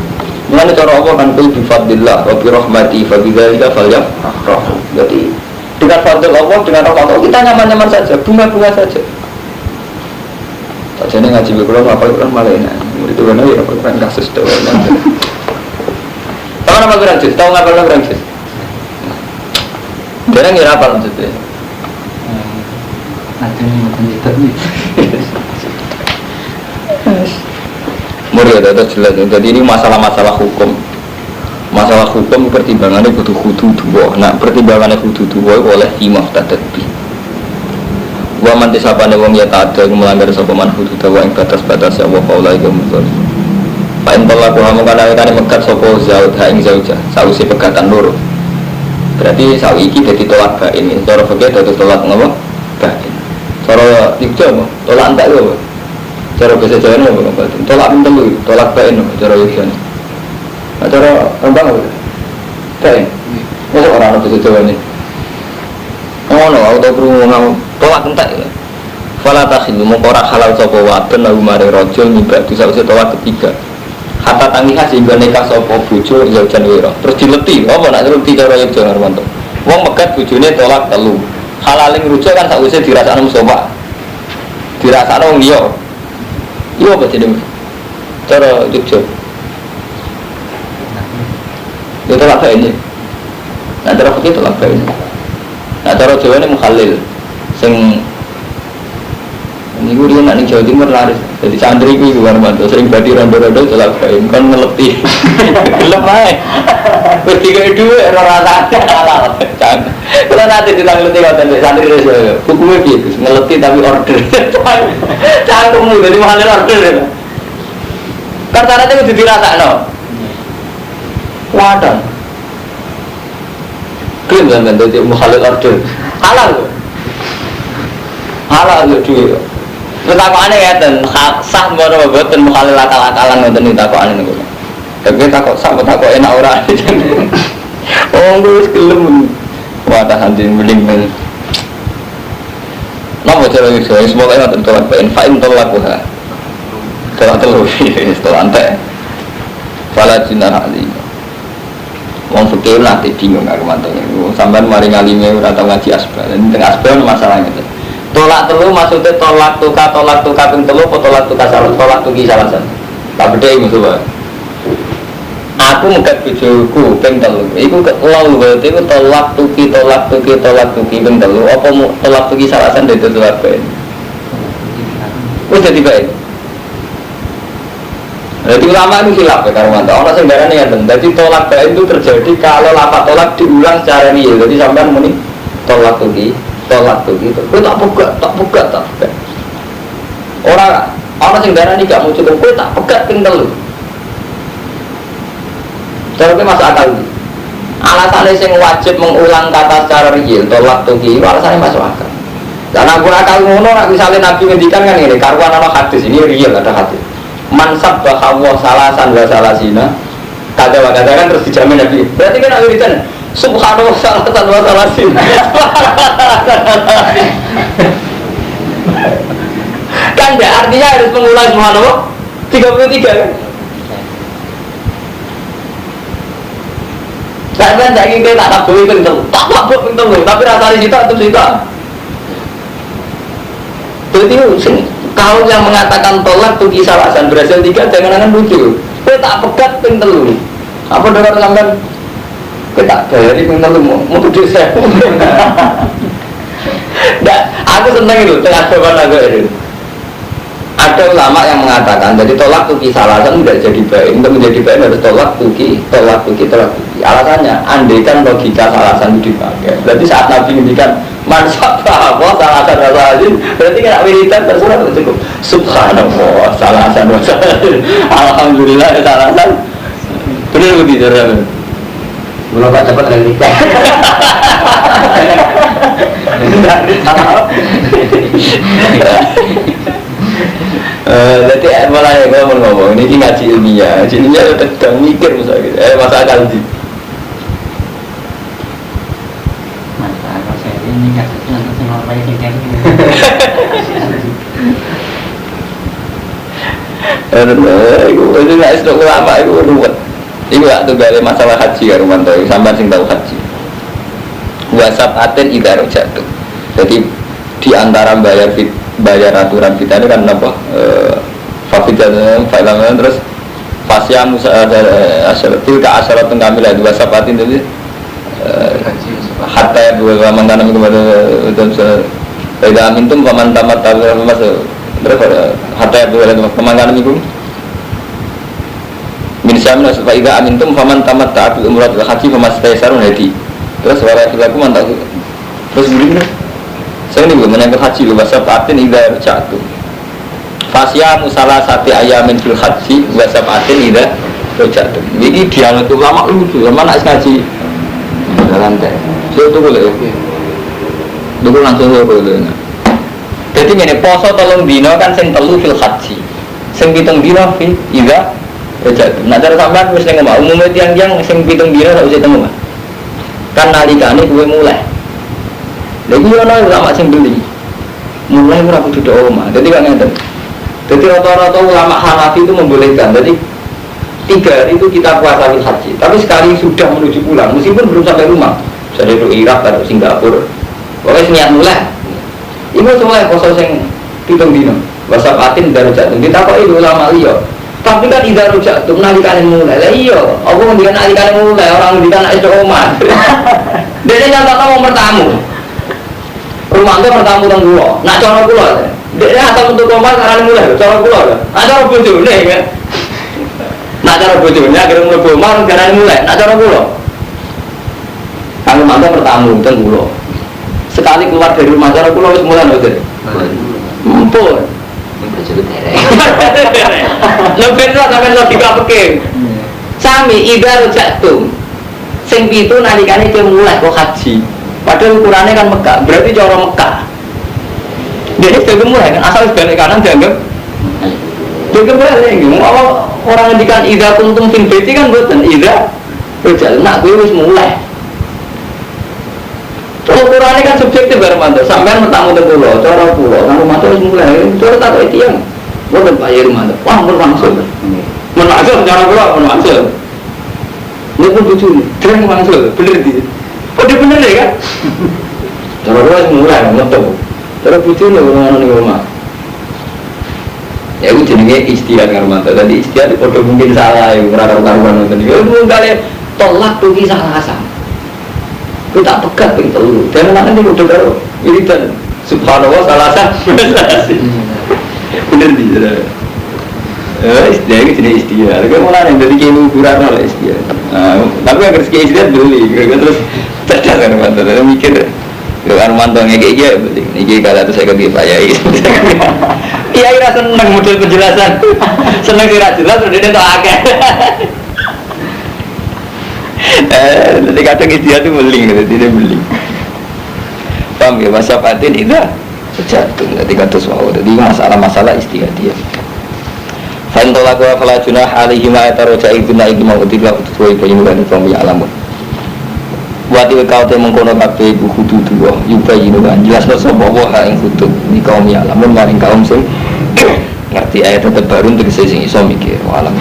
Mengenai cara Allah kan kul bifadillah wa birahmati fa bidzalika falyafrahu. Jadi dengan fadil Allah, dengan rahmat Allah kita nyaman-nyaman saja, bunga-bunga saja. Jadi ngaji berkurang apa kurang malah enak. Murid itu kan ya kurang kasus doang. Tahu apa kurang jus? Tahu apa kurang jus? Dia ngira apa maksudnya? Ada yang menjadi ni. Murid ada jelas. Jadi ini masalah-masalah hukum. Masalah hukum pertimbangannya butuh hudu dua. Nah pertimbangannya hudu dua oleh imam tadabbi. Wa man tisabane wong ya ta'adda melanggar sapa man hududahu ing batas-batas ya wa faulai kumul. Fa in talaku hamu kana megat sapa zaud ha ing zaujah sawise pegatan loro. Berarti sawi iki dadi tolak bain. Cara fikih dadi tolak napa? bain. Cara Jogja apa? Tolak entek lho. Cara bahasa Jawa apa? Tolak pentelu, tolak bain cara Jogja. Nah, cara Rembang apa? Bain. Masa orang bahasa Jawa ini? Oh no, aku tahu ngomong tolak entek. Fala takhilu mengko ora halal sapa wadon lalu mari rajul nyibak dosa tolak ketiga. Hatta tangiha sehingga nikah sapa bojo zaujan wira. Terus dileti, apa nak dileti cara yo jangan Armanto. Wong megat bojone tolak telu. Halaling rujuk kan sakwise dirasakno musofa. Dirasakno wong liya. Iya apa jenenge? Cara Jogja. Yo tolak bae ini. Nah cara fikih tolak bae ini. Nah cara Jawa ini mukhalil. Sing ini gue dia nak nih Jawa Timur laris. Jadi santri gue juga Armanto sering badi rondo-rondo tolak bain kan ngeleti. Gelap aja. Bertiga dua rata-rata halal. Kalau nanti kita ngeleti kalau santri itu hukumnya gitu ngeleti tapi order. Canggung jadi menghalil order. Karena nanti itu dirasa no. Wadah. Klaim kan jadi menghalil order. Halal. Halal itu. Takokane ngeten, sah mbara mboten mukhalil akal-akalan ngoten iki takokane niku. Tapi takok sak takok enak ora. Oh, wis gelem. Wah, tahan din mending. Napa cara iso semoga ngoten tolak bain fa'in tolak wa. Tolak telu wis tolak ante. Fala jinah ali. Wong fikih nanti bingung karo mantene. Sampeyan mari ngalime ora tau ngaji asbab. Teng asbab masalahnya itu. Tolak telu maksudnya tolak tuka ping telu atau tolak tuka salah tolak tuki salasan tak beda ini coba aku ngegat bojoku ping telu iku lalu berarti itu tolak tuki ping telu apa tolak tuki salasan dari tolak bain udah baik jadi ulama itu silap ya karena orang sembarangan ya jadi tolak bain itu terjadi kalau lapak tolak diulang secara real jadi sampai muni tolak tuki gitu. Kau tak pegat. Orang sing darah ni gak mau cukup. Kau tak pegat tinggal lu. Cara itu masuk akal. Alasannya sing wajib mengulang kata secara real, tolak tuki. Alasannya masuk akal. Karena aku akal ngono, misalnya Nabi ngendikan kan ini, karuan ana hadis ini real ada hadis. Mansab bahwa salasan wa salasina. Kata-kata kan terus dijamin Nabi. Berarti kan aku ditanya. Subhanallah salatan wa salasin. Kan ya artinya harus mengulang subhanallah 33 kan? Sampai tak ingin tak tabu itu tak tabu itu tapi rasanya situ atau situ. Berarti kau yang mengatakan tolak tuh kisalasan berhasil 3 jangan lucu. Kau tak pegat ping telu. Apa dengar sampean? Kita dari mengeluh mau tujuh saya. Nah, aku senang itu tengah jawaban aku itu. Ada ulama yang mengatakan jadi tolak tuki salasan tidak jadi baik. Untuk menjadi baik harus tolak tuki. Alasannya, andaikan logika salasan itu dipakai. Berarti saat Nabi ngendikan mansab apa salasan salasin, berarti kan wiridan terserah cukup. Subhanallah salasan salasin. Alhamdulillah salasan. Benar begitu kan? Belum tak cepat dari nikah. Jadi mulai ngomong ini ngaji ilmiah sedang mikir misalnya masa akal sih. Masa akal saya ini nggak senang lagi tinggal. Itu nggak sedang lama itu ruwet. Iku tak tunggal masalah haji ya Romanto, sampai sing tahu haji. WhatsApp aten idaro jatuh. Jadi di antara bayar aturan kita ini kan apa? Fafidan, fa'ilaman terus fasya musa asyarat asyarat kamilah WhatsApp aten itu hatta ya dua mantanam kepada tidak amintum paman tamat tahu masuk terus hatta ya dua mantanam itu min syamna supaya ida amintum faman tamat ta'atul umrah wal haji famastaysarun hadi. Terus wala filaku mantap. Terus begini. Saya ini menyangkut haji lu wasab atin ida jatuh. Fasya musalah sati ayamin fil haji wasab atin ida jatuh. Ini dialog ulama lucu, mana nak ngaji. Dalam teh. Saya tu boleh. Dulu langsung saya boleh. Jadi ini poso telung dino kan sing telu fil haji, sing pitung dino fi ida rojak. Nah cara sampean wis ning omah umumnya tiang-tiang sing pitung dino sak usih temu kan nalikane kuwe mulai. Lha iki ono ulama sing beli. Mulai ora kudu do omah. Dadi kan ngeten. Jadi rata-rata ulama Hanafi itu membolehkan. Jadi 3 hari itu kita puasa fil haji. Tapi sekali sudah menuju pulang, meskipun belum sampai rumah, misalnya itu Irak atau Singapura, pokoknya niat mulai. Ibu semua poso sing pitung dino, bahasa patin dari jatuh. Kita kok itu ulama liya. Tapi kan tidak rujak tuh nalikane mulai. Lah iya, aku ngendikan nalikane mulai orang ngendikan nek omah. Dene nyata mau bertamu. Rumah itu bertamu teng kula. Nak cara kula. Dene atau untuk omah karane mulai cara kula. Nak cara bojone kan. Nak cara bojone akhire mlebu omah karane mulai. Nak cara kula. Kang mantap bertamu teng kula. Sekali keluar dari rumah cara kula wis mulai lho. Mumpun. Lebih lah sampai logika peking. Sami idar jatuh. Sing pitu nalikane dia mulai kok haji. Padahal ukurannya kan Mekah, berarti cara Mekah. Jadi dia mulai kan asal balik kanan dianggap. Dia balik. Orang ngendikan idar kuntum fil baiti kan mboten idar. Rojal nak kuwi wis mulai. Ukurannya kan subjektif Hermanto, sampean bertamu teng kula, cara kula, kan Hermanto wis mulai, cara tak kok tiyang. Mboten Pak Hermanto. Wah, mun langsung. Mun langsung cara kula mun langsung. Niku bojone, dereng langsung, bener iki. Kok bener ya kan? Cara kula wis mulai metu. Cara bojone ngono ning omah. Ya itu jenenge istihad Hermanto. Tadi istihad padha mungkin salah ya ora karuan ngoten. Ya mung kali tolak tuh ki salah asam. Kita pegat ping telu. Dan mana ini udah karo wiridan. Subhanallah salah sah. Bener di sana. Istilah itu jenis istilah. Kalau mulai yang dari kini ukuran lah istilah. Tapi yang harus istilah beli. Terus cerdas kan mantan. Terus mikir. Kalau mantan kayak gini beli. Ini kalau itu saya kaki Pak Yai. Kiai rasa seneng model penjelasan. Seneng kira jelas. Udah dia tak akeh. Nanti kadang istilah itu beling, tidak beling. Paham ya, masa patin itu jatuh. Nanti kata suau, jadi masalah-masalah istilah dia. Fantola kau falajunah alihi ma'ataroja ibuna iki mau utilah utuh ibu dan kaum yang alamun. Wati kau teh mengkono kabeh ibu kudu dua, yubayi nuan jelas bersama wah yang kudu di kaum yang alamun maring kaum sing ngerti ayat terbaru untuk sing iso mikir alam.